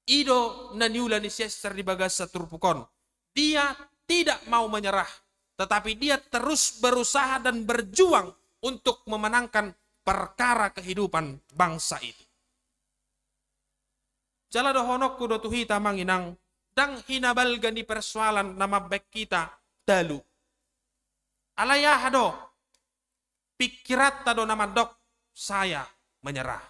Ido na niula ni Siester di bagasa turpukon. Dia tidak mau menyerah, tetapi dia terus berusaha dan berjuang untuk memenangkan perkara kehidupan bangsa itu. Jala dohonok kudo tuhita manginang dang hinabal gani persoalan nama baik kita dalu. Alaya hado pikirat tado nama dok saya menyerah.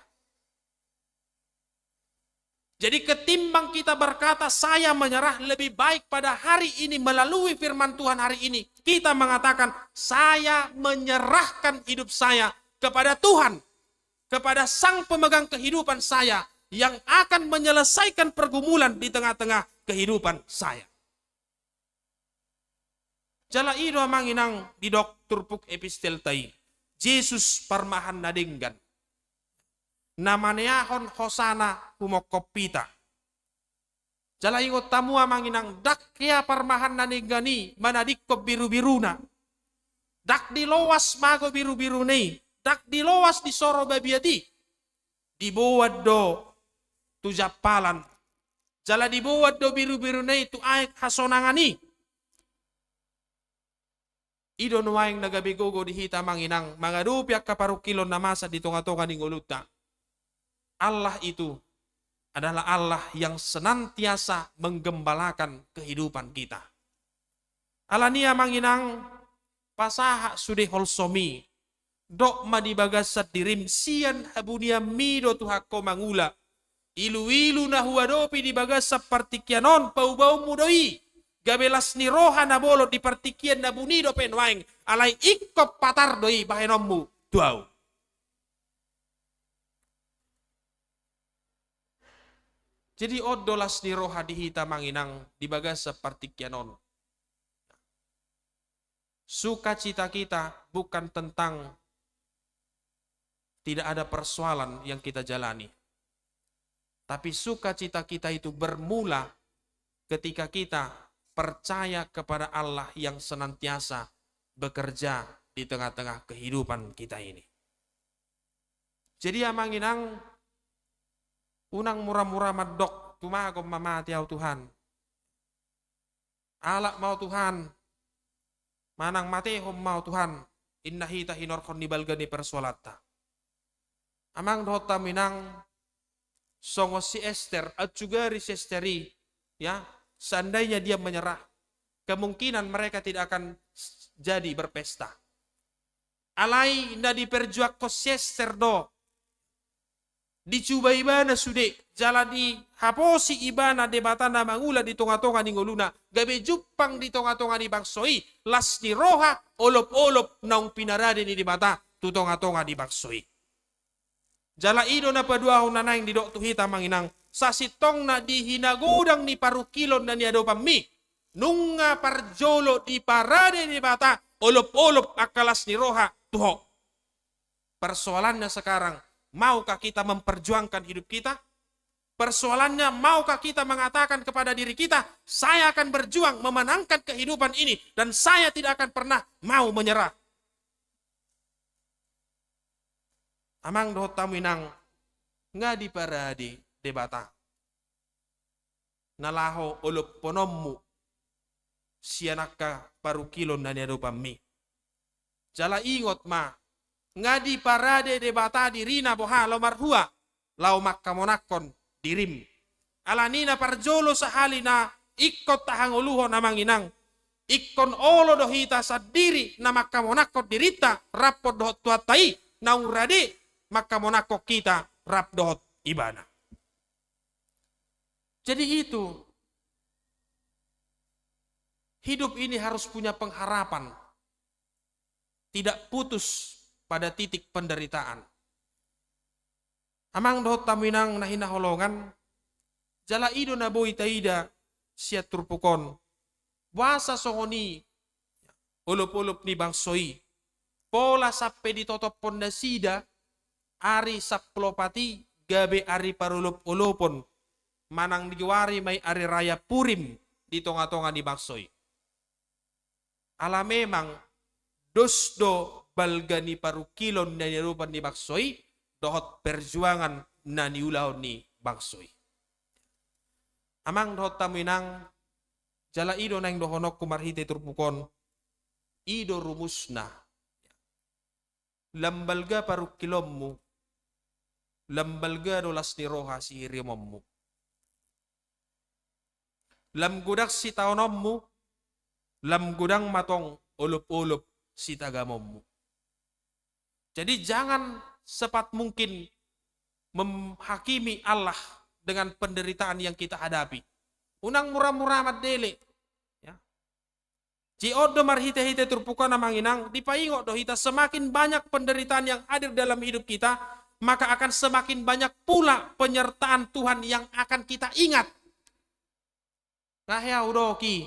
Jadi ketimbang kita berkata saya menyerah, lebih baik pada hari ini melalui firman Tuhan hari ini kita mengatakan saya menyerahkan hidup saya kepada Tuhan, kepada Sang Pemegang kehidupan saya yang akan menyelesaikan pergumulan di tengah-tengah kehidupan saya. Jala ido manginang di dokter puk epistel tai. Yesus parmahan nadinggan. Namanehon hosana humokopita. Jala ingot tamua manginang dak kaya parmahan nadinggani manadikko biru-biruna. Dak dilowas mago biru-biru nei. Dak dilowas di soro babiati. Dibuat do tujapalan. Jala dibuat do biru-biru nei tu aik hasonangani. Ido nuwaing nagabigogo dihita manginang mangadupiak kaparukilon na masa di tonga-tonga ni nguluta. Allah itu adalah Allah yang senantiasa menggembalakan kehidupan kita. Alania manginang pasaha sude holsomi dok madibagasat dirim sian habunia mido tuhako mangula ilu-ilu na huadopi dibagasat partikianon pau-bau mudoi gabelas ni roha na bolot di partikian na bunido penwaing alai ikop patar doi bahenommu duau. Jadi odolas ni roha dihita manginang di bagas seperti kianon. Sukacita kita bukan tentang tidak ada persoalan yang kita jalani. Tapi sukacita kita itu bermula ketika kita percaya kepada Allah yang senantiasa bekerja di tengah-tengah kehidupan kita ini. Jadi ya manginang unang murah-murah madok tumagom mamati au Tuhan. Alak mau Tuhan. Manang matehom mau Tuhan. Inna hita hinorkon nibalgani persolata. Amang dohota minang songo si Ester at juga si Esteri ya, seandainya dia menyerah, kemungkinan mereka tidak akan jadi berpesta. Alai nda diperjuak ko si Ester do. Dicuba ibana sude jala di haposi ibana debatana mangula di tonga-tonga ni ngoluna gabe jupang di tonga-tonga ni bangsoi las di roha olop-olop naung pinarade ni debata tu tonga-tonga di bangsoi jala ido na padua hunanaing di dok tuhita manginang sasitong na di hinagodang ni parukilon na ni ado pammi nunga parjolo di parade ni bata olop-olop akalas ni roha tuho. Persoalannya sekarang, maukah kita memperjuangkan hidup kita? Persoalannya, maukah kita mengatakan kepada diri kita, saya akan berjuang memenangkan kehidupan ini, dan saya tidak akan pernah mau menyerah. Amang dohot taminang, nga di paradi debata. Nalaho ulup ponommu, sianaka parukilon na niado pammi. Jala ingot ma, nga di parade debata dirina boha lo marhua lau makkamonakon dirim alanina parjolo sahalina ikot tahanguluho namanginang ikon olo dohita sadiri na makkamonakon dirita rapod dohot tuatai naurade maka monakok kita rap dohot ibana. Jadi itu, hidup ini harus punya pengharapan, tidak putus pada titik penderitaan. Amang dohot taminang nahina holongan, jala ido na boy taida siat turpukon, wasa songoni, ulup-ulup ni bangsoi, pola sappe ditotop pondasida, ari saplopati, gabe ari parulup-ulupon, manang diwari may ari raya purim di tonga-tonga ni bangsoi. Ala memang dosdo balgani parukilon na nirupan ni bangsoi, dohot perjuangan na niulahon ni bangsoi. Amang dohot taminang jala ido nang dohonok kumarhite turpukon ido rumusna lambalga parukilommu lambalga dolas ni roha si hirimommu lam gudak si taonommu lam gudang matong ulup-ulup si tagamommu. Jadi jangan sepat mungkin menghakimi Allah dengan penderitaan yang kita hadapi. Unang murah-murah amat dele. Ya. Jiodo marhite-hite turpukan namang inang, dipaingok do hita semakin banyak penderitaan yang hadir dalam hidup kita, maka akan semakin banyak pula penyertaan Tuhan yang akan kita ingat. Nah ya udoki.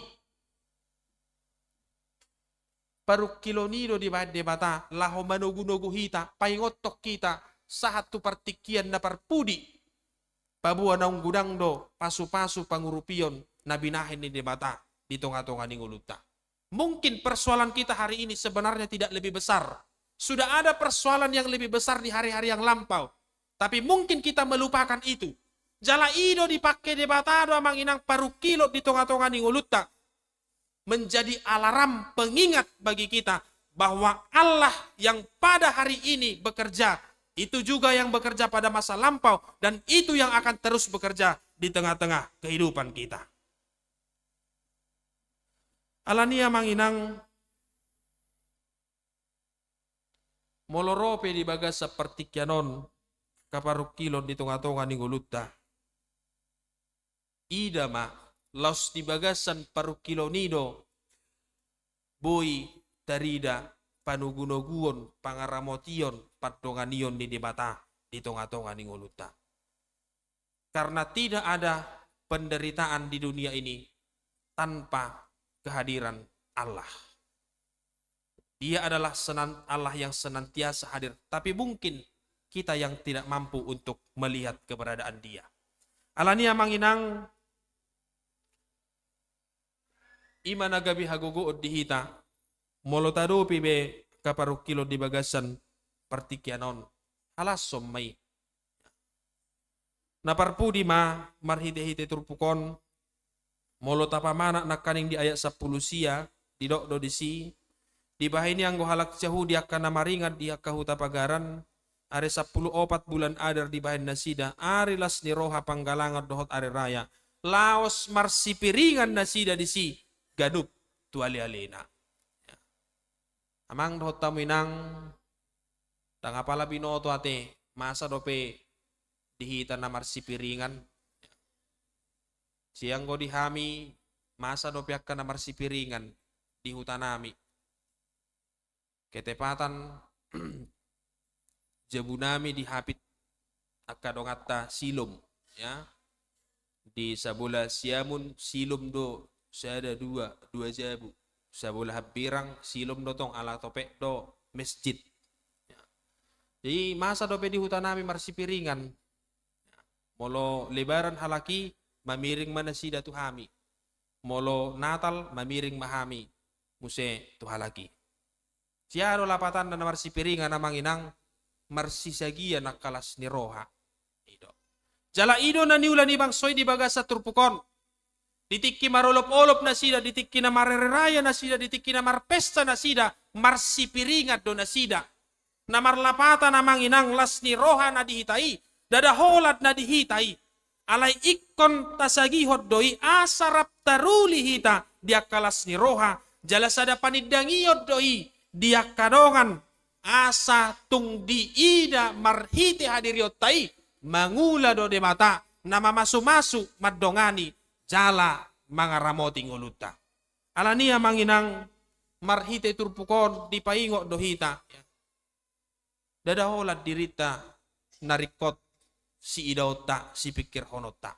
Paruk kilonido di bata, laho manugu-nugu hita, paingotok kita, sahat tu partikian na parpudi. Pabuan naung gudang do, pasu-pasu pangurupion, nabinahin ni debata, di tonga-tonga ni nguluta. Mungkin persoalan kita hari ini sebenarnya tidak lebih besar. Sudah ada persoalan yang lebih besar di hari-hari yang lampau. Tapi mungkin kita melupakan itu. Jala ido dipakai debata do amang inang parukilot di tonga-tonga ni nguluta. Menjadi alarm pengingat bagi kita bahwa Allah yang pada hari ini bekerja, itu juga yang bekerja pada masa lampau, dan itu yang akan terus bekerja di tengah-tengah kehidupan kita. Alania manginang molorope di bagas seperti kianon kaparukilon di tengah-tengah ni guluta. Idama laos di bagasan parukilonido boy tarida panugunoguon pangaramotion padonganion di debata di tonga-tonga ni nguluta. Karena tidak ada penderitaan di dunia ini tanpa kehadiran Allah. Dia adalah Allah yang senantiasa hadir, tapi mungkin kita yang tidak mampu untuk melihat keberadaan Dia. Alania manginang imanagabi haguguod dihita molotado pibe kaparukilo di bagasan partikianon alas sommay naparpudi ma marhite-hite turpukon molotapamana nakaning di ayat 10 sia di dokdo di si di bahini anggo halak jahu dia kana maringat dia kahuta pagaran are 10 opat bulan adar di bahin nasida ari las ni roha panggalangat dohot are raya laos marsipiringan nasida di si gadup tuali alena. Amang dohot taminang tangapala binoto ate masa dope dihita na marsipiringan. Siang go dihami masa dope akka na marsipiringan di hutanami. Ketepatan jabunami dihapit akka dongatta silum ya. Di sabula siamun silum do saya ada dua jabu. Sabola habirang silom dotong ala topek do masjid. Jadi masa dope di hutan nami marsipiringan. Molo lebaran halaki mamiring manasida tu hami. Molo Natal mamiring mahami muse tu halaki. Siaro lapatan na marsipiringan namang inang marsisagia nakalas ni roha. Jala ido na niulan ibang soy di bagasa turpukon. Ditikki marolop-olop na sida, ditikki na mareraya na sida, ditikki na marpesta na sida, marsipiringat do na sida. Na marlapata namang inang las ni roha na dihitai, dadaholat na dihitai. Alay ikkon tasagihot doi asarap taruli hita, dia kalas ni roha, jalasada panidangiyot doi, dia kadongan, asa tung di ida marhite hadiriotai mangula do de mata nama masu-masu madongani jala mangaramoti nguluta. Alania manginang marhite turpukon di paingo dohita. Dadaholat dirita narikot si idauta si pikir honota.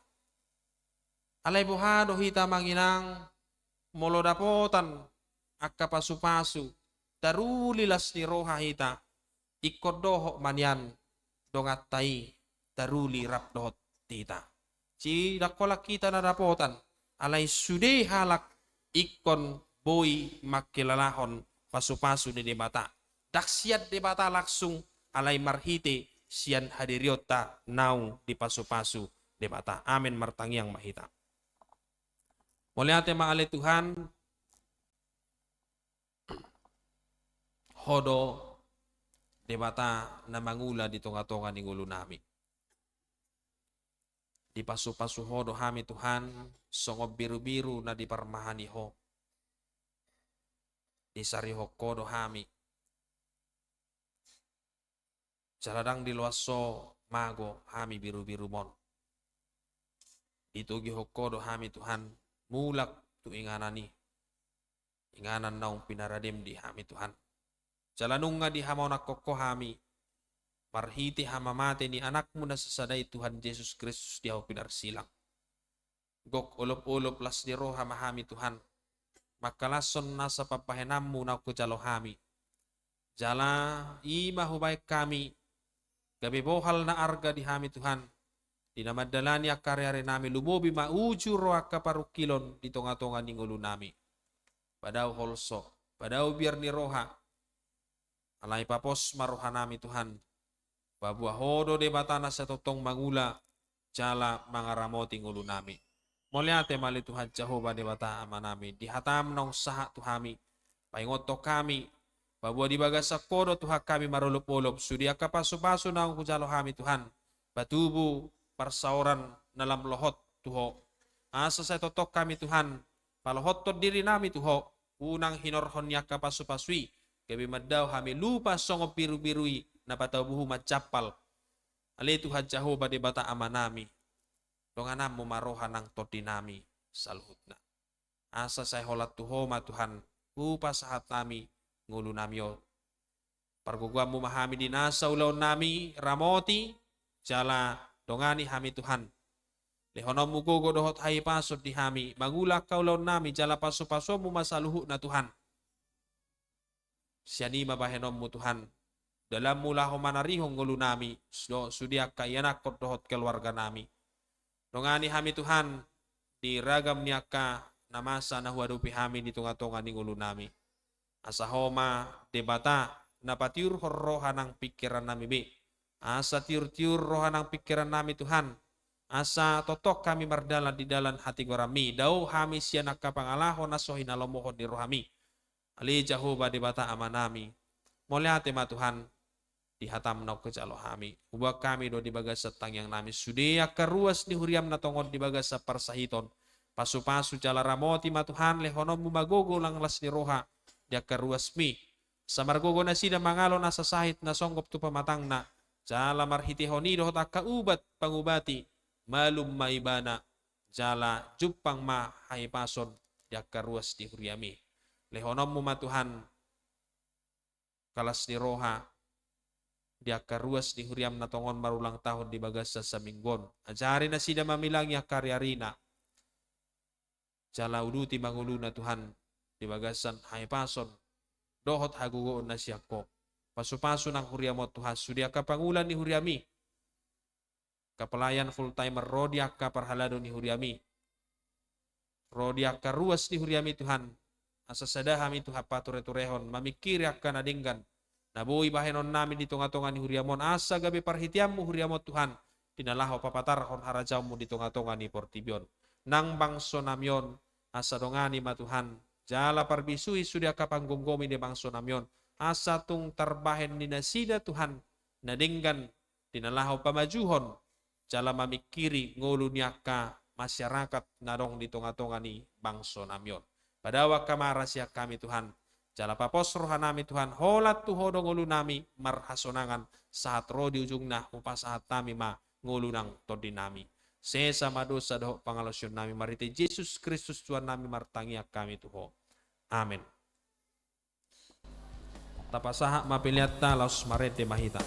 Alay buha dohita manginang molodapotan akka pasu-pasu darulilas ni roha hita ikot doho manyan dongatai daruli rap dohot tita. Si dakolak kita nadapotan alay sude halak ikon boy makilalahon pasu-pasu di mata. Daksiat di mata langsung alay marhite sian hadiriota naung di pasu-pasu di mata. Amin martangiang mahita. Muliate maale Tuhan hodo di mata na mangula di tonga-tonga ni ngulo nami. Di pasu-pasu hodo hami Tuhan songob biru-biru na di parmahani ho. Di sariho kodo hami. Jaladang di luaso mago hami biru-biru mon. Ditugi ho kodo hami Tuhan mulak tu inganani. Inganan naung pinaradim di hami Tuhan. Jalanung nga di hamaw nakoko hami. Marhiti hamamate ni anakmu na sasaday Tuhan Yesus Kristus di hau pinarsilang. Gok ulop-ulop las di roha mahami Tuhan. Makalason na sa papahenammu na kujalo hami. Jala ima hubay kami. Gabi bohal na arga di hami Tuhan. Di namadalani akaryari nami lumobi mauju roa kaparukilon di tonga-tonga ningulo nami. Padaw holso. Padaw biar ni roha. Alay papos maroha nami Tuhan. Babuah hodo de batana sa totong mangula jala mangaramoti ngulo nami. Muliate mali Tuhan Jehovah de bata ama nami. Dihatam na usaha Tuhami. Paingoto kami. Babuah di bagas sa kodo Tuhan kami marulop-ulop. Sudia kapaso-paso na ang kujalo kami Tuhan. Batubu parsauran nalam lohot Tuho. Asa sa totok kami Tuhan. Palohot to diri nami Tuho. Unang hinorhon niya kapaso-paswi. Gabi madaw kami lupa songo biru-birui. Napataw buhu macapal. Ali Tuhan Jehovah di bata ama nami. Donganam mo maroha ng toti nami sa luhut na. Asa say holat tuhoma Tuhan. Upa sahat nami. Ngulo nami o. Pargugwa mo mahami din nasa ulaw nami. Ramoti. Jala dongani hami Tuhan. Lehonom mo gugo dohot hay pasod di hami. Magulak ka ulaw nami. Jala paso-paso mo masaluhut na Tuhan. Siyani mabahenom mo Tuhan. Dalam mula ho manarihong ngulo nami. Sudiak ka yanak kot dohot keluarga nami. Dongani hami Tuhan. Di ragam niya ka namasa na huwadupi hami di tunga-tunga ni ngulo nami. Asa homa debata na patiur roha ng pikiran nami be. Asa tiur-tiur roha ng pikiran nami Tuhan. Asa totok kami mardala di dalan hati gorami. Daw hami siya nakapangalahon na so hinalomohon di rohami. Ali Jehovah debata ama nami. Muliate ma Tuhan. Dihatam na kejalo hami. Ubah kami do di bagas sa tangyang nami. Sudia karuas ni huriam na tongod di bagas sa parsahiton. Pasu-pasu jala ramoti ma Tuhan. Lehonom mumagogo lang las ni roha. Dia karuas mi. Sa margogo na sida mangalo na sa sahit na songgop tu pamatang na. Jala marhiti honido hota kaubat pangubati. Malum maibana. Jala jupang ma haipason. Dia karuas di huriami. Lehonom mo ma Tuhan. Kalas ni roha. Dia karuas di huriam na tongon marulang tahun di bagas sa minggon. Ajari na sida mamilang ya karyarina. Jala uduti mangulu na Tuhan di bagasan haipason. Dohot hagugoon na siya ko. Paso-paso ng huriamot Tuhan. Sudia kapangulan ni huriami. Kapalayan full-timer rodia ka parhalado ni huriami. Rodia karuas ni huriami Tuhan. Asasadahami Tuhan pature-turehon. Mamikiri ka na dinggan. Nabuhi bahenon namin di tunga-tunga ni huriamon. Asa gabi parhitiam mo huriamot Tuhan. Tinalaho papatarhon harajaw mo di tunga-tunga ni Portibyon. Nang bangso namyon. Asa dongani ma Tuhan. Jala parbisui sudia kapanggunggomi ni bangso namyon. Asa tung tarbahen ni nasida Tuhan. Nadinggan. Tinalaho pamajuhon. Jala mamikiri ngulu niya ka masyarakat na dong di tunga-tunga ni bangso namyon. Padawa kamara siya kami Tuhan. Jala papos rohanami Tuhan, holat tu hodong ulu nami marhasonangan saat roh di ujung nah saat nami ma ngulunang todi nami. Sesama dosa doh pangalosyon nami marite Yesus Kristus Tuhan nami martangiak kami Tuho. Amin. Tapasaha mapiliat talos marete mahita.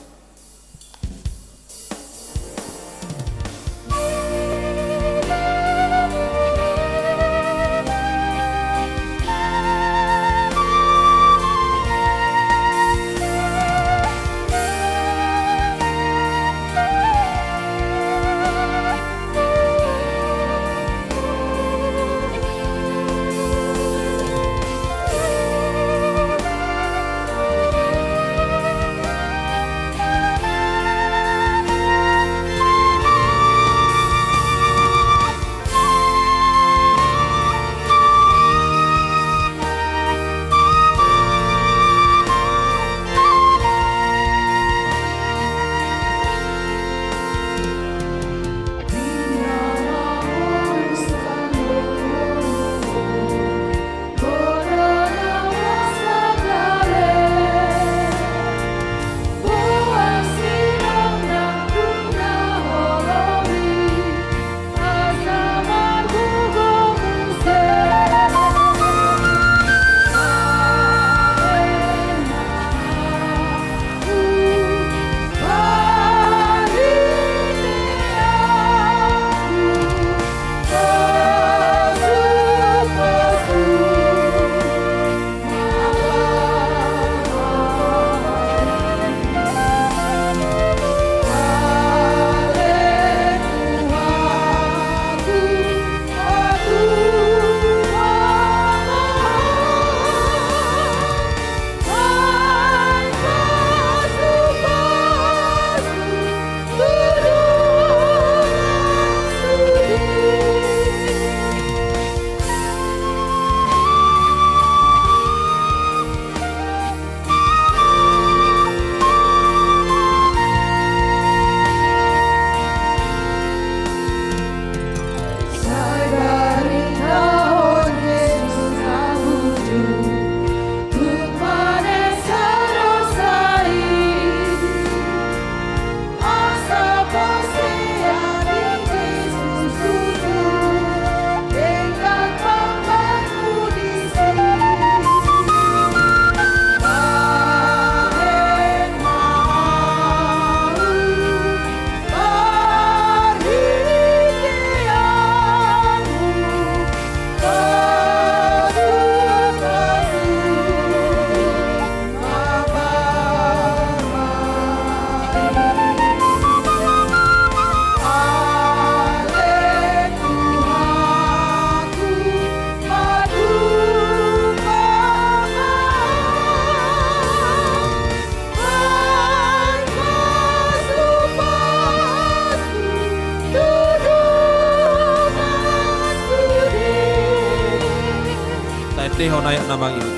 Teho nayak namang ini.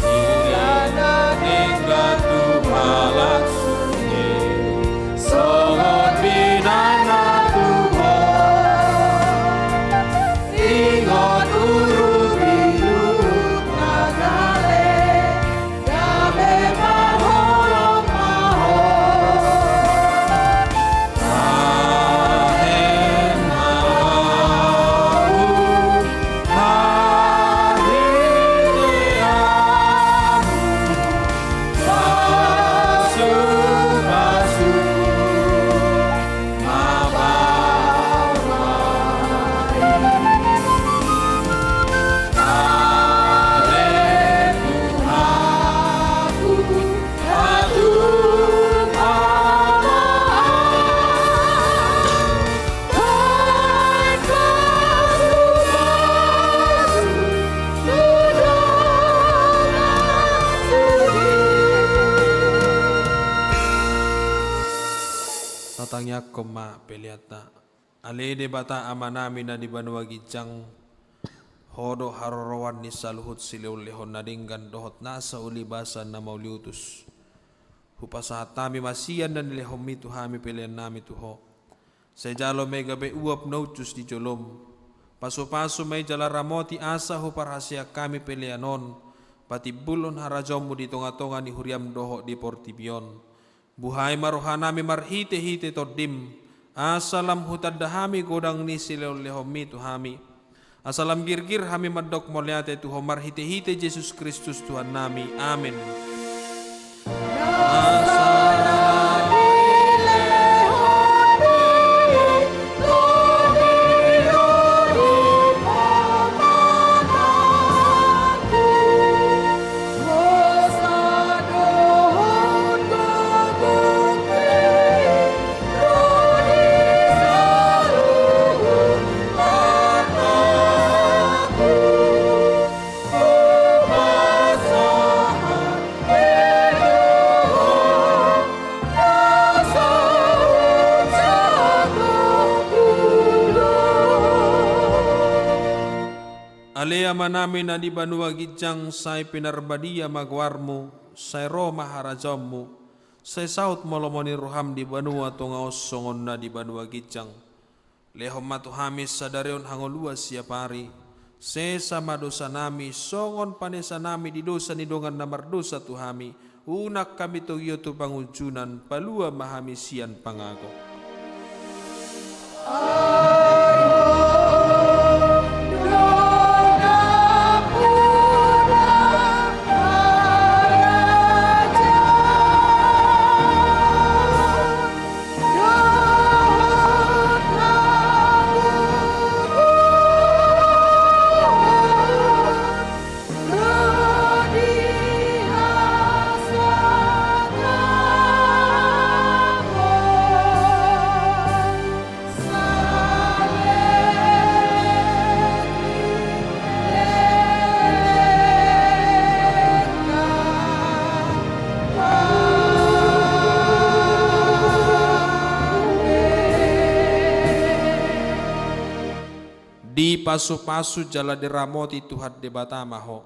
Ilana ningga tuhalak sunyi, songon binana tuho, ingot uru biru nagale, gabe mahorong mahor, ahen tatangnya koma peliata alede bata amanami na di banua gijang hodo harorowan ni saluhut sileul lehon nadinggan dohot nasa uli basa na mauliutus hupasahatami masian dan lehom itu hami pelian nami tuho sejalo mega be uap nautus di jolom paso-paso may jala ramoti asa huparhasia kami pelianon patibulon harajomu di tonga-tonga ni huriam doho di portibion. Buhay marohanami marhite-hite todim, asalam hutadahami godang ni sileolehomi tuhami. Asalam girgir hami madok moliate tuho marhite-hite Yesus Kristus Tuhan nami. Amin. Alea manami na di banua gijang say pinarbadia magwarmu, say Roma harajamu, say saut molomoni ruham di banua tonga osongon na di banua gijang. Lehom matuhamis sadarion hangolua siapari, se sama dosa nami, songon panesa nami di dosa nidongan namar dosa tuhami, unak kami toyo tu pangujunan, palua mahamisian pangago. Di pasu-pasu jala deramoti Tuhan debatama ho.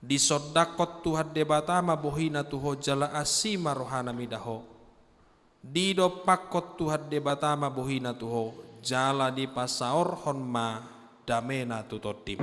Di sodakot Tuhan debatama bohina tuho jala asima rohana midaho. Di dopakot Tuhan debatama bohina tuho jala di pasaor honma damena tutotim.